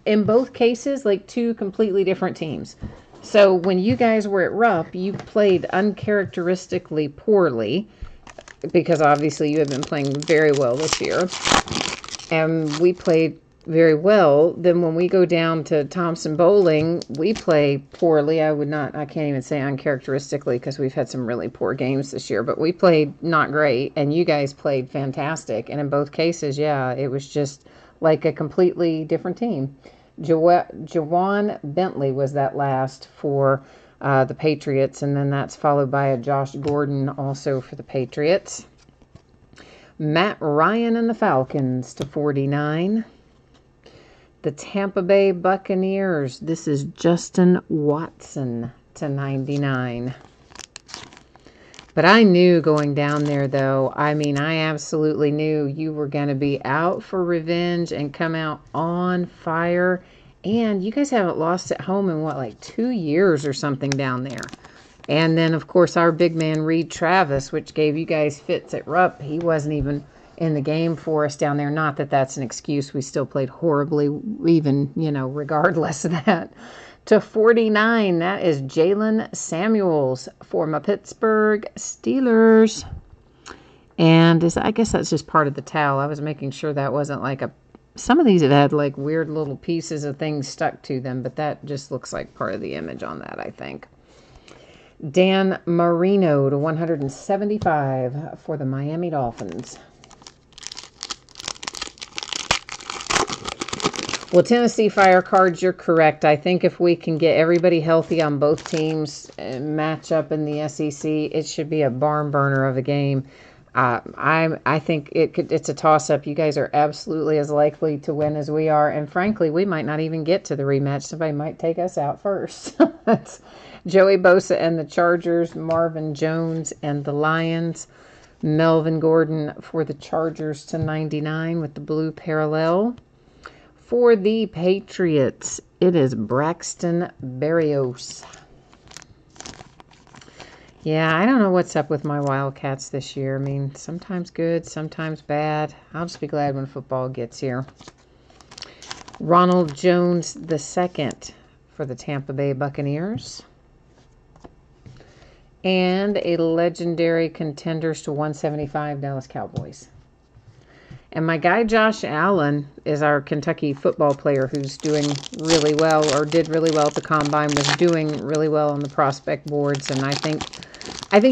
in both cases, like two completely different teams. So when you guys were at Rupp, you played uncharacteristically poorly, because obviously you have been playing very well this year. And we played very well. Then when we go down to Thompson Bowling, we play poorly. I can't even say uncharacteristically, because we've had some really poor games this year, but we played not great, and you guys played fantastic. And in both cases, yeah, it was just like a completely different team. Jawan Bentley was that last for the Patriots, and then that's followed by a Josh Gordon also for the Patriots. Matt Ryan and the Falcons to 49. The Tampa Bay Buccaneers, this is Justin Watson to 99. But I knew going down there, though, I absolutely knew you were going to be out for revenge and come out on fire. And you guys haven't lost at home in, like 2 years or something down there. And then, of course, our big man, Reed Travis, which gave you guys fits at Rupp, he wasn't even in the game for us down there. Not that that's an excuse. We still played horribly, even, regardless of that. To 49, that is Jalen Samuels for my Pittsburgh Steelers. And I guess that's just part of the towel. I was making sure that wasn't like some of these have had like weird little pieces of things stuck to them, but that just looks like part of the image on that, I think. Dan Marino to 175 for the Miami Dolphins. Well, Tennessee Fire cards, you're correct. I think if we can get everybody healthy on both teams and match up in the SEC, it should be a barn burner of a game. I think it's a toss-up. You guys are absolutely as likely to win as we are. And frankly, we might not even get to the rematch. Somebody might take us out first. That's Joey Bosa and the Chargers, Marvin Jones and the Lions, Melvin Gordon for the Chargers to 99 with the blue parallel. For the Patriots, it is Braxton Berrios. Yeah, I don't know what's up with my Wildcats this year. Sometimes good, sometimes bad. I'll just be glad when football gets here. Ronald Jones II for the Tampa Bay Buccaneers. And a legendary contenders to 175 Dallas Cowboys. And my guy Josh Allen is our Kentucky football player who's doing really well, or did really well at the Combine, was doing really well on the prospect boards. And I think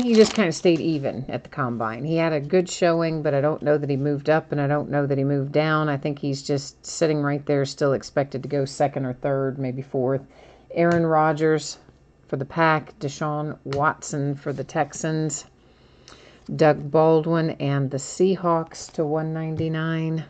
he just kind of stayed even at the Combine. He had a good showing, but I don't know that he moved up, and I don't know that he moved down. I think he's just sitting right there, still expected to go second or third, maybe fourth. Aaron Rodgers for the Pack, Deshaun Watson for the Texans, Doug Baldwin and the Seahawks to 199.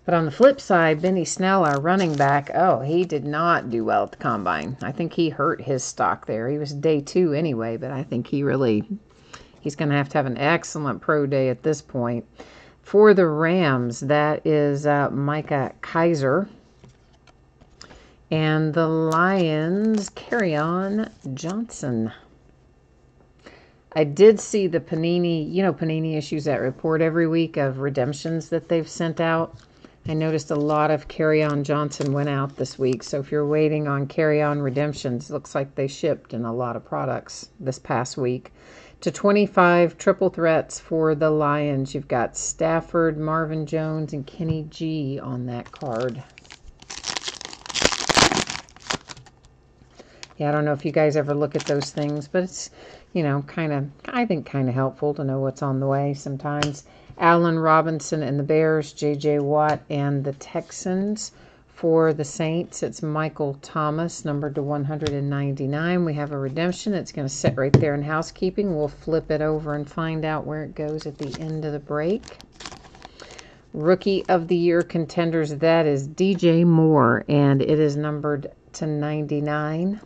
But on the flip side, Benny Snell, our running back, he did not do well at the Combine. I think he hurt his stock there. He was day 2 anyway, but I think he's going to have an excellent pro day at this point. For the Rams, that is Micah Kiser. And the Lions, Kerryon Johnson. I did see the Panini, Panini issues that report every week of redemptions that they've sent out. I noticed a lot of Kerryon Johnson went out this week. So if you're waiting on Kerryon redemptions, looks like they shipped in a lot of products this past week. To 25 triple threats for the Lions. You've got Stafford, Marvin Jones, and Kenny G on that card. Yeah, I don't know if you guys ever look at those things, but it's, I think kind of helpful to know what's on the way sometimes. Allen Robinson and the Bears, J.J. Watt and the Texans. For the Saints, it's Michael Thomas, numbered to 199. We have a redemption. It's going to sit right there in housekeeping. We'll flip it over and find out where it goes at the end of the break. Rookie of the Year contenders, that is DJ Moore, and it is numbered to 99.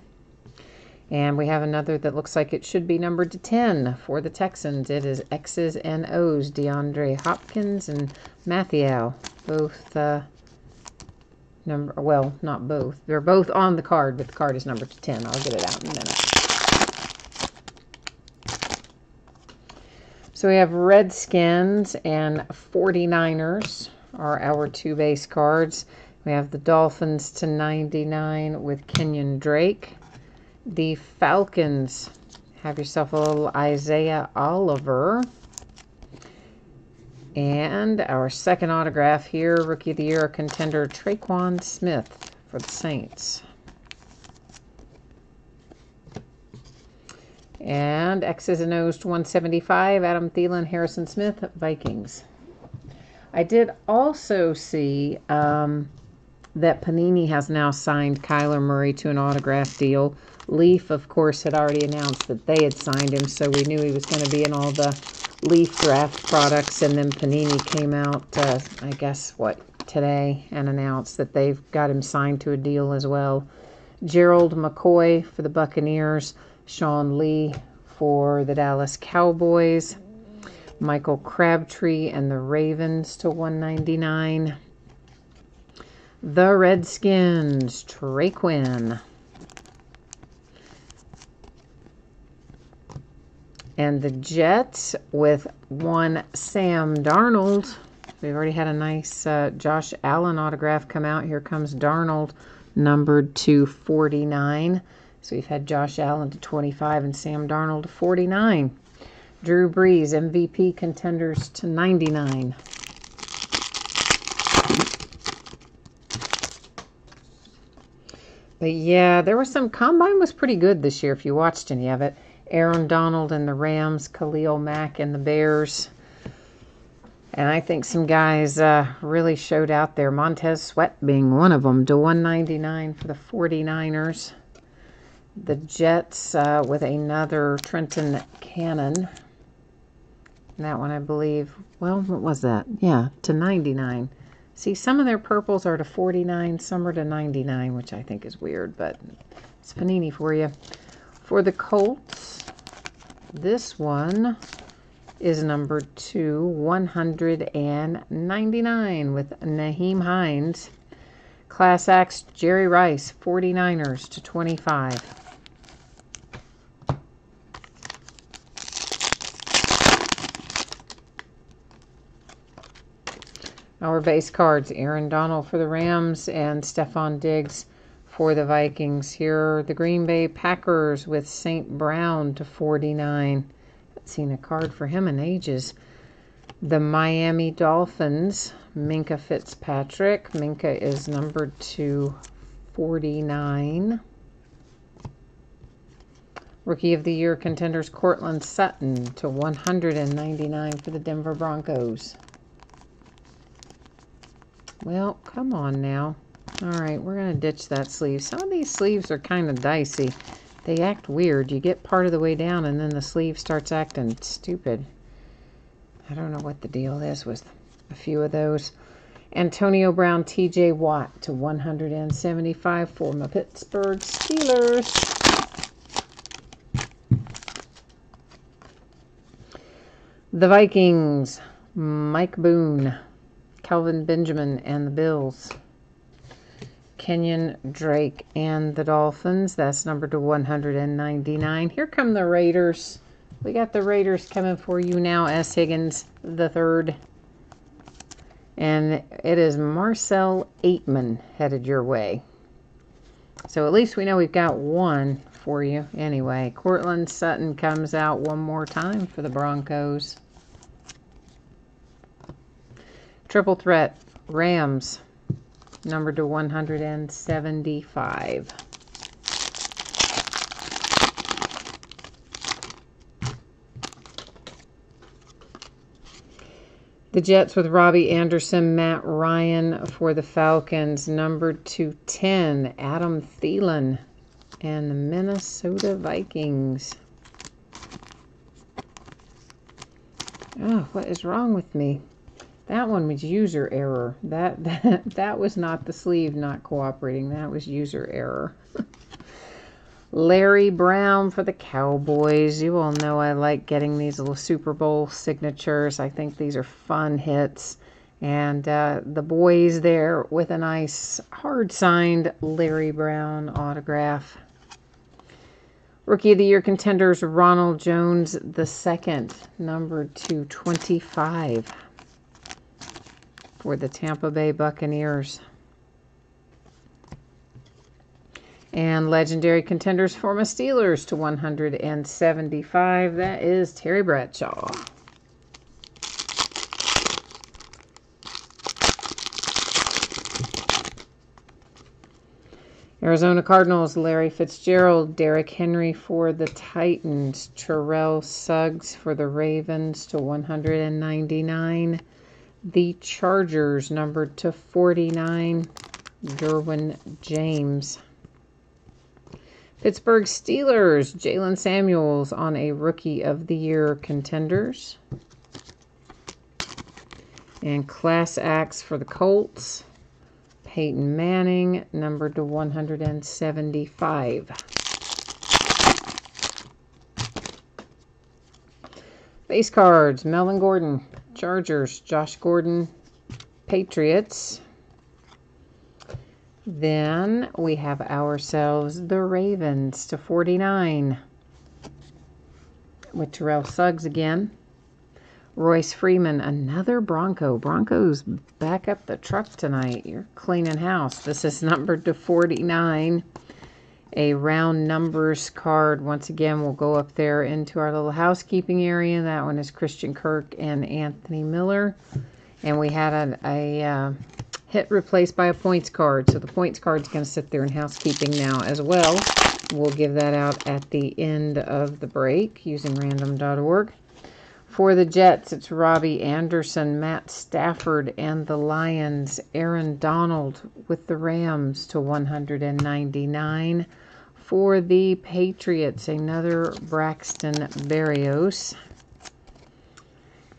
And we have another that looks like it should be numbered to 10 for the Texans. It is X's and O's, DeAndre Hopkins and Mathieu. Both, well, not both. They're both on the card, but the card is numbered to 10. I'll get it out in a minute. So we have Redskins and 49ers are our two base cards. We have the Dolphins to 99 with Kenyon Drake. The Falcons, have yourself a little Isaiah Oliver. And our second autograph here, Rookie of the Year contender Traquan Smith for the Saints. And X's and O's to 175, Adam Thielen, Harrison Smith, Vikings. I did also see that Panini has now signed Kyler Murray to an autograph deal. Leaf, of course, had already announced that they had signed him, so we knew he was going to be in all the Leaf draft products. And then Panini came out, I guess, today, and announced that they've got him signed to a deal as well. Gerald McCoy for the Buccaneers, Sean Lee for the Dallas Cowboys, Michael Crabtree and the Ravens to 199. The Redskins, Trey Quinn. And the Jets with one Sam Darnold. We've already had a nice Josh Allen autograph come out. Here comes Darnold, numbered to 49. So we've had Josh Allen to 25 and Sam Darnold to 49. Drew Brees, MVP contenders to 99. But yeah, there was some, Combine was pretty good this year if you watched any of it. Aaron Donald and the Rams, Khalil Mack and the Bears. And I think some guys really showed out there. Montez Sweat being one of them, to 199 for the 49ers. The Jets with another Trenton Cannon. And that one, I believe, well, what was that? Yeah, to 99. See, some of their purples are to 49, some are to 99, which I think is weird, but it's Panini for you. For the Colts, this one is numbered to 199 with Naheem Hines. Class Acts, Jerry Rice, 49ers to 25. Our base cards, Aaron Donald for the Rams and Stephon Diggs for the Vikings. Here are the Green Bay Packers with St. Brown to 49. Haven't seen a card for him in ages. The Miami Dolphins, Minkah Fitzpatrick. Minkah is numbered to 49. Rookie of the Year contenders, Courtland Sutton to 199 for the Denver Broncos. Well, come on now. All right, we're going to ditch that sleeve. Some of these sleeves are kind of dicey. They act weird. You get part of the way down and then the sleeve starts acting stupid. I don't know what the deal is with a few of those. Antonio Brown, TJ Watt to 175 for my Pittsburgh Steelers. The Vikings, Mike Boone, Kelvin Benjamin and the Bills. Kenyon Drake and the Dolphins. That's numbered to 199. Here come the Raiders. We got the Raiders coming for you now. S. Higgins the third. And it is Marcel Aitman headed your way. So at least we know we've got one for you anyway. Courtland Sutton comes out one more time for the Broncos. Triple threat, Rams, numbered to 175. The Jets with Robbie Anderson, Matt Ryan for the Falcons, numbered to 10, Adam Thielen, and the Minnesota Vikings. Oh, what is wrong with me? That one was user error. That was not the sleeve not cooperating. That was user error. Larry Brown for the Cowboys. You all know I like getting these little Super Bowl signatures. I think these are fun hits. And the boys there with a nice hard-signed Larry Brown autograph. Rookie of the Year contenders, Ronald Jones II, numbered to 25 for the Tampa Bay Buccaneers. And legendary contenders for my Steelers to 175. That is Terry Bradshaw. Arizona Cardinals, Larry Fitzgerald, Derrick Henry for the Titans, Terrell Suggs for the Ravens to 199. The Chargers, numbered to 49, Derwin James. Pittsburgh Steelers, Jalen Samuels on a Rookie of the Year contenders. And Class Acts for the Colts, Peyton Manning, numbered to 175. Base cards, Melvin Gordon, Chargers, Josh Gordon, Patriots. Then we have ourselves the Ravens to 49 with Terrell Suggs again. Royce Freeman, another Bronco. Broncos back up the truck tonight. You're cleaning house. This is numbered to 49. A round numbers card. Once again, we'll go up there into our little housekeeping area. That one is Christian Kirk and Anthony Miller. And we had a hit replaced by a points card. So the points card is going to sit there in housekeeping now as well. We'll give that out at the end of the break using random.org. For the Jets, it's Robbie Anderson, Matt Stafford, and the Lions, Aaron Donald with the Rams to 199. For the Patriots, another Braxton Berrios.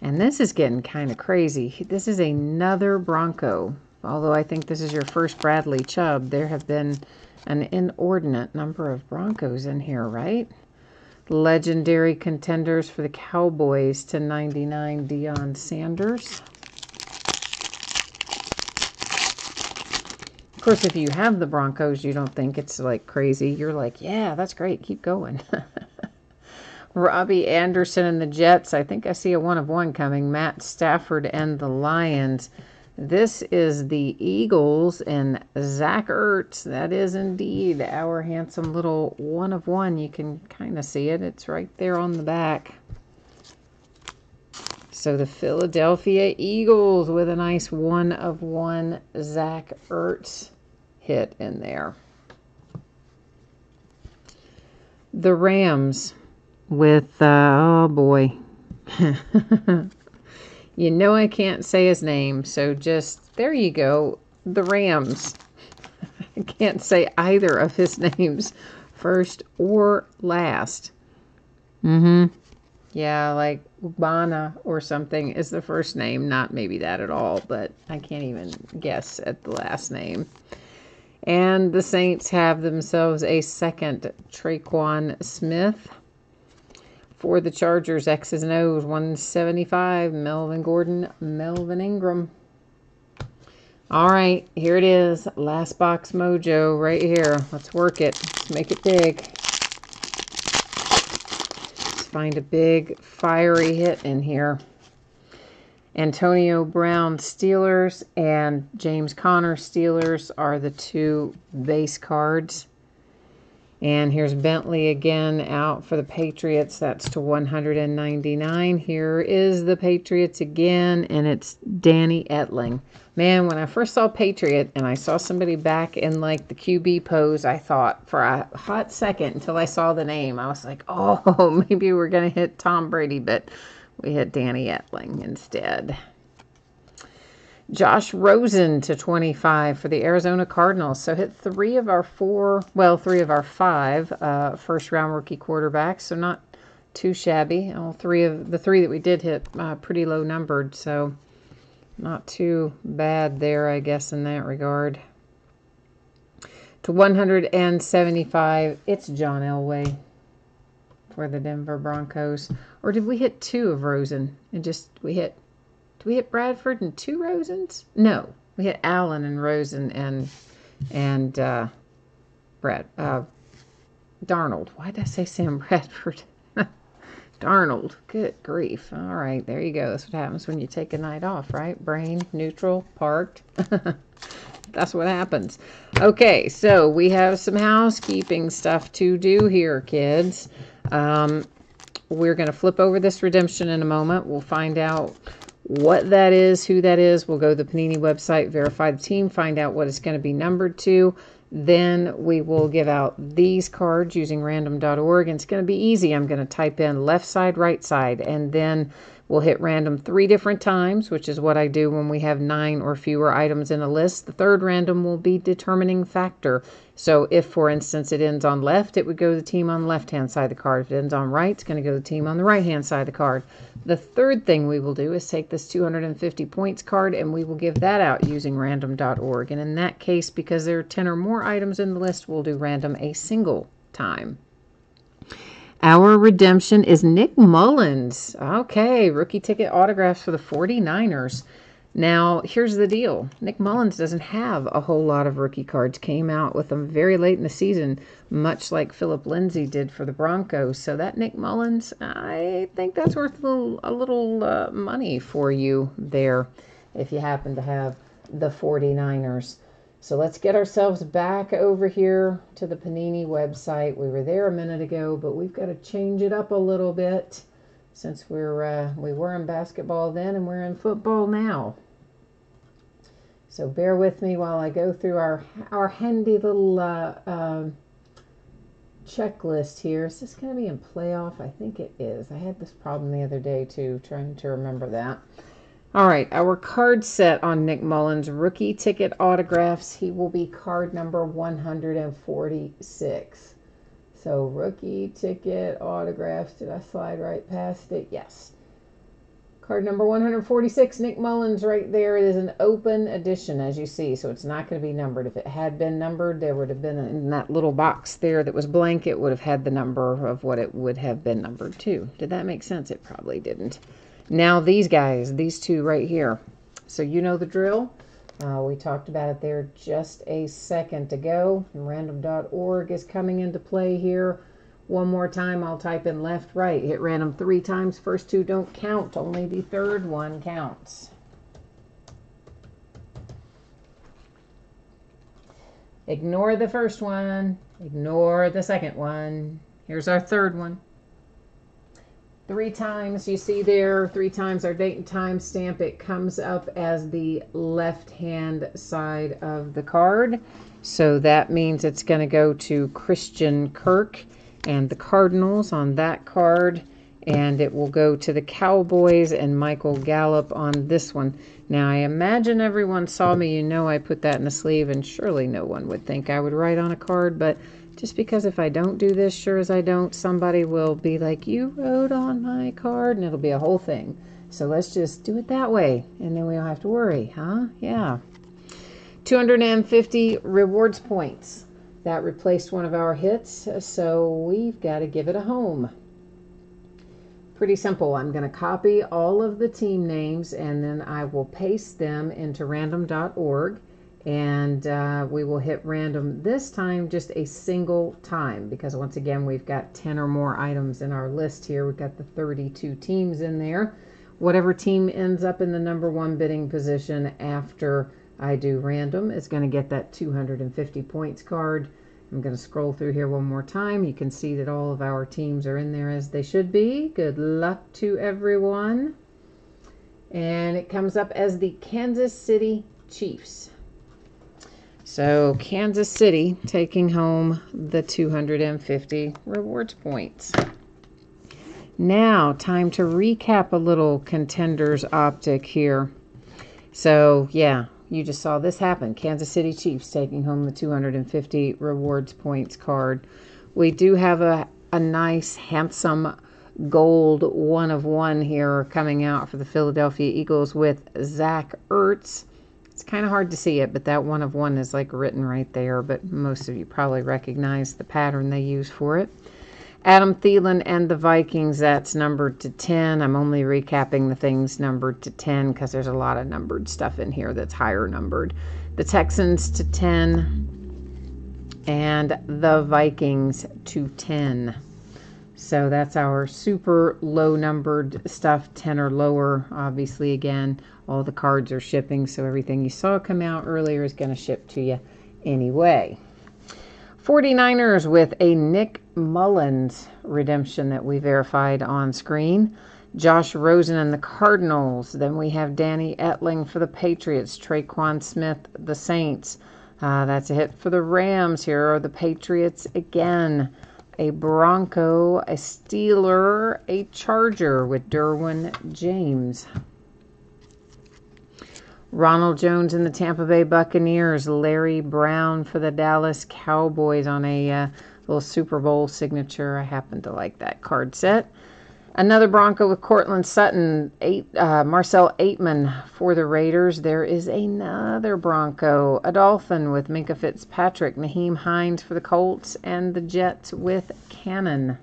And this is getting kind of crazy. This is another Bronco. Although I think this is your first Bradley Chubb, there have been an inordinate number of Broncos in here, right? Legendary contenders for the Cowboys to 99, Deion Sanders. Of course, if you have the Broncos, you don't think it's like crazy. You're like, yeah, that's great. Keep going. Robbie Anderson and the Jets. I think I see a 1 of 1 coming. Matt Stafford and the Lions. This is the Eagles and Zach Ertz. That is indeed our handsome little 1 of 1. You can kind of see it. It's right there on the back. So the Philadelphia Eagles with a nice 1 of 1 Zach Ertz hit in there. The Rams with, oh boy. You know I can't say his name, so just, there you go, the Rams. I can't say either of his names, first or last. Yeah, like Ubana or something is the first name, not maybe that at all, but I can't even guess at the last name. And the Saints have themselves a second Traquan Smith. For the Chargers, X's and O's, 175, Melvin Gordon, Melvin Ingram. All right, here it is. Last box mojo right here. Let's work it. Let's make it big. Let's find a big fiery hit in here. Antonio Brown Steelers and James Conner Steelers are the two base cards. And here's Bentley again out for the Patriots. That's to 199. Here is the Patriots again, and it's Danny Etling. Man, when I first saw Patriot and I saw somebody back in like the QB pose, I thought for a hot second until I saw the name, I was like, oh, maybe we're going to hit Tom Brady, but we hit Danny Etling instead. Josh Rosen to 25 for the Arizona Cardinals. So hit three of our five first-round rookie quarterbacks. So not too shabby. All three that we did hit pretty low numbered. So not too bad there, I guess, in that regard. To 175, it's John Elway for the Denver Broncos. Or did we hit two of Rosen and we hit Bradford and two Rosens? No, we hit Allen and Rosen and Darnold. Why did I say Sam Bradford? Darnold. Good grief. All right, there you go. That's what happens when you take a night off, right? Brain neutral, parked. That's what happens. Okay, so we have some housekeeping stuff to do here, kids. We're going to flip over this redemption in a moment. We'll find out what that is, who that is. We'll go to the Panini website, verify the team, find out what it's going to be numbered to. Then we will give out these cards using random.org. And it's going to be easy. I'm going to type in left side, right side, and then we'll hit random 3 different times, which is what I do when we have 9 or fewer items in a list. The third random will be determining factor. So if, for instance, it ends on left, it would go to the team on the left-hand side of the card. If it ends on right, it's going to go to the team on the right-hand side of the card. The third thing we will do is take this 250 points card, and we will give that out using random.org. And in that case, because there are 10 or more items in the list, we'll do random a single time. Our redemption is Nick Mullins. Okay, rookie ticket autographs for the 49ers. Now, here's the deal. Nick Mullins doesn't have a whole lot of rookie cards. Came out with them very late in the season, much like Philip Lindsay did for the Broncos. So that Nick Mullins, I think that's worth a little money for you there if you happen to have the 49ers. So let's get ourselves back over here to the Panini website. We were there a minute ago, but we've got to change it up a little bit since we were in basketball then and we're in football now. So bear with me while I go through our handy little checklist here. Is this going to be in playoff? I think it is. I had this problem the other day too, trying to remember that. All right, our card set on Nick Mullins, rookie ticket autographs. He will be card number 146. So rookie ticket autographs. Did I slide right past it? Yes. Card number 146, Nick Mullins right there. It is an open edition, as you see, so it's not going to be numbered. If it had been numbered, there would have been in that little box there that was blank, it would have had the number of what it would have been numbered to. Did that make sense? It probably didn't. Now these guys, these two right here. So you know the drill. We talked about it there just a second ago. Random.org is coming into play here. One more time, I'll type in left, right. Hit random 3 times. First 2 don't count. Only the third one counts. Ignore the first one. Ignore the second one. Here's our third one. 3 times, you see there, 3 times our date and time stamp. It comes up as the left-hand side of the card. So that means it's going to go to Christian Kirk and the Cardinals on that card. And it will go to the Cowboys and Michael Gallup on this one. Now, I imagine everyone saw me. You know I put that in the sleeve, and surely no one would think I would write on a card, but just because if I don't do this, sure as I don't, somebody will be like, you wrote on my card, and it'll be a whole thing. So let's just do it that way, and then we don't have to worry, huh? Yeah. 250 rewards points. That replaced one of our hits, so we've got to give it a home. pretty simple. I'm going to copy all of the team names and then I will paste them into random.org, and we will hit random this time just a single time, because once again we've got 10 or more items in our list here. We've got the 32 teams in there. Whatever team ends up in the number one bidding position after I do random is going to get that 250 points card. I'm going to scroll through here one more time. You can see that all of our teams are in there as they should be. Good luck to everyone. And it comes up as the Kansas City Chiefs. So Kansas City taking home the 250 rewards points. Now, time to recap a little Contenders Optic here. So, yeah, you just saw this happen. Kansas City Chiefs taking home the 250 rewards points card. We do have a nice, handsome gold 1 of 1 here coming out for the Philadelphia Eagles with Zach Ertz. It's kind of hard to see it, but that 1 of 1 is like written right there, but most of you probably recognize the pattern they use for it. Adam Thielen and the Vikings, that's numbered to 10. I'm only recapping the things numbered to 10 because there's a lot of numbered stuff in here that's higher numbered. The Texans to 10 and the Vikings to 10. So that's our super low numbered stuff, 10 or lower. Obviously, again, all the cards are shipping, so everything you saw come out earlier is going to ship to you anyway. 49ers with a Nick Mullins redemption that we verified on screen. Josh Rosen and the Cardinals. Then we have Danny Etling for the Patriots. Traquan Smith, the Saints. That's a hit for the Rams. Here are the Patriots again. A Bronco, a Steeler, a Charger with Derwin James. Ronald Jones and the Tampa Bay Buccaneers. Larry Brown for the Dallas Cowboys on a little Super Bowl signature. I happen to like that card set. Another Bronco with Cortland Sutton. Marcel Aitman for the Raiders. There is another Bronco. A Dolphin with Minkah Fitzpatrick. Naheem Hines for the Colts. And the Jets with Cannon.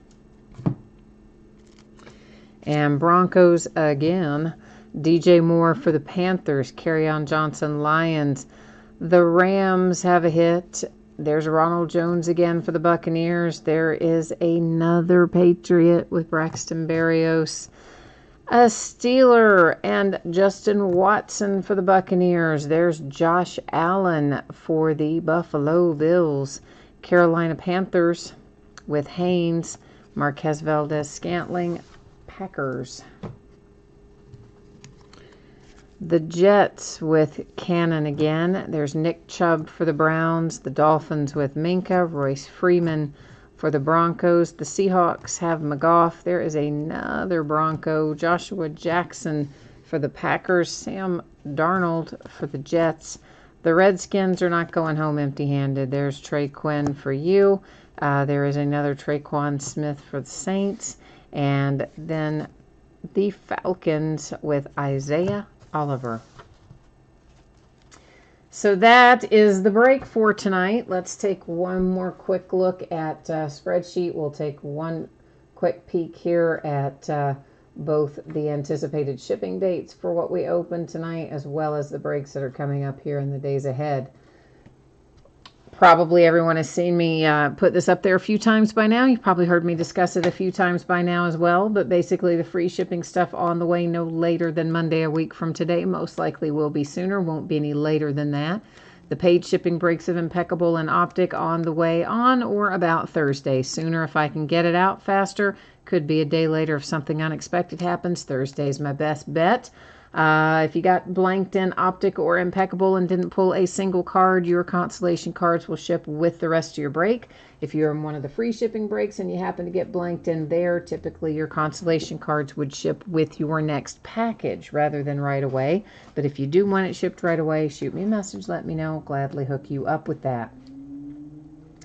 And Broncos again. DJ Moore for the Panthers. Kerryon Johnson Lions. The Rams have a hit. There's Ronald Jones again for the Buccaneers. There is another Patriot with Braxton Berrios. A Steeler and Justin Watson for the Buccaneers. There's Josh Allen for the Buffalo Bills. Carolina Panthers with Haynes. Marquez Valdez-Scantling, Packers. The Jets with Cannon again. There's Nick Chubb for the Browns. The Dolphins with Minkah. Royce Freeman for the Broncos. The Seahawks have McGough. There is another Bronco. Joshua Jackson for the Packers. Sam Darnold for the Jets. The Redskins are not going home empty-handed. There's Trey Quinn for you. There is another Traquan Smith for the Saints. And then the Falcons with Isaiah Oliver. So that is the break for tonight. Let's take one more quick look at spreadsheet. We'll take one quick peek here at both the anticipated shipping dates for what we open tonight, as well as the breaks that are coming up here in the days ahead. Probably everyone has seen me put this up there a few times by now. You've probably heard me discuss it a few times by now as well. But basically the free shipping stuff on the way no later than Monday a week from today. Most likely will be sooner. Won't be any later than that. The paid shipping breaks of Impeccable and Optic on the way on or about Thursday. Sooner if I can get it out faster. Could be a day later if something unexpected happens. Thursday's my best bet. If you got blanked in Optic or Impeccable and didn't pull a single card, your consolation cards will ship with the rest of your break. If you're in one of the free shipping breaks and you happen to get blanked in there, typically your consolation cards would ship with your next package rather than right away. But if you do want it shipped right away, shoot me a message, let me know. I'll gladly hook you up with that.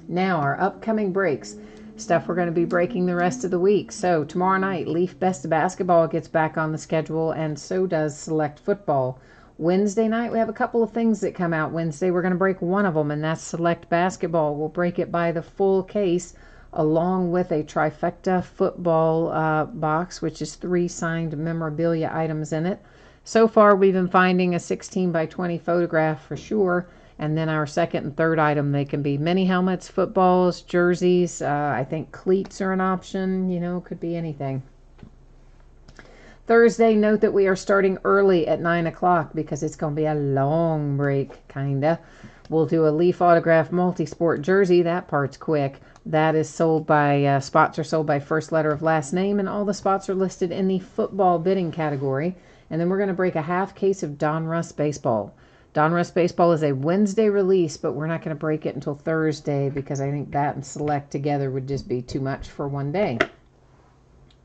Now, our upcoming breaks. Stuff we're going to be breaking the rest of the week. So tomorrow night, Leaf Best of Basketball gets back on the schedule, and so does Select Football. Wednesday night, we have a couple of things that come out. Wednesday, we're going to break one of them, and that's Select Basketball. We'll break it by the full case along with a trifecta football box, which is 3 signed memorabilia items in it. So far, we've been finding a 16 by 20 photograph for sure. And then our second and third item, they can be mini helmets, footballs, jerseys. I think cleats are an option. You know, could be anything. Thursday, note that we are starting early at 9 o'clock because it's going to be a long break, kinda. We'll do a Leaf Autograph Multisport jersey. That part's quick. That is sold by, spots are sold by first letter of last name, and all the spots are listed in the football bidding category. And then we're going to break a half case of Donruss Baseball. Donruss Baseball is a Wednesday release, but we're not going to break it until Thursday because I think that and Select together would just be too much for one day.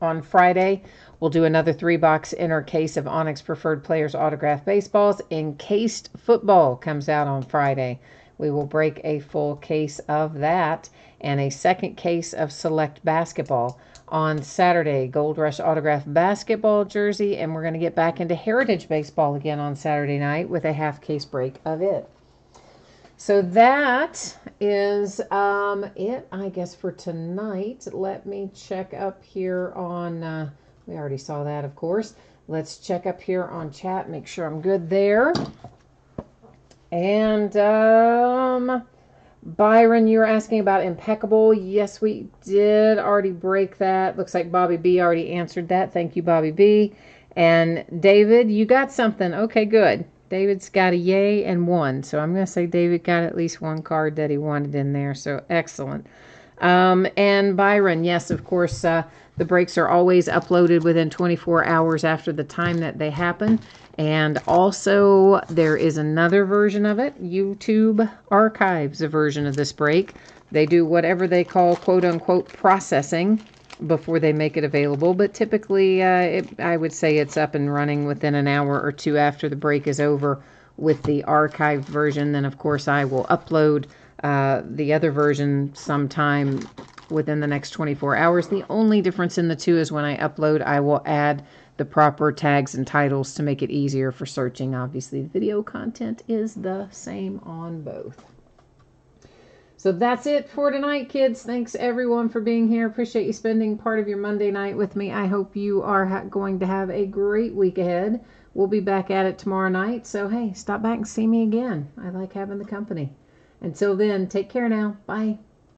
On Friday, we'll do another 3-box inner case of Onyx Preferred Players Autograph Baseballs. Encased Football comes out on Friday. We will break a full case of that and a second case of Select Basketball. On Saturday, Gold Rush Autograph Basketball jersey, and we're going to get back into Heritage Baseball again on Saturday night with a half case break of it. So that is it, I guess, for tonight. Let me check up here on, we already saw that, of course. Let's check up here on chat, make sure I'm good there. And Byron, you were asking about Impeccable. Yes, we did already break that. Looks like Bobby B already answered that. Thank you, Bobby B. And David, you got something. Okay, good. David's got a yay and 1. So I'm going to say David got at least 1 card that he wanted in there. So excellent. And Byron, yes, of course, the breaks are always uploaded within 24 hours after the time that they happen. And also there is another version of it. YouTube archives a version of this break. They do whatever they call quote unquote processing before they make it available, but typically I would say it's up and running within an hour or 2 after the break is over with the archived version. Then of course I will upload the other version sometime within the next 24 hours. The only difference in the two is when I upload, I will add the proper tags and titles to make it easier for searching. Obviously, the video content is the same on both. So that's it for tonight, kids. Thanks, everyone, for being here. Appreciate you spending part of your Monday night with me. I hope you are going to have a great week ahead. We'll be back at it tomorrow night. So, hey, stop back and see me again. I like having the company. Until then, take care now. Bye.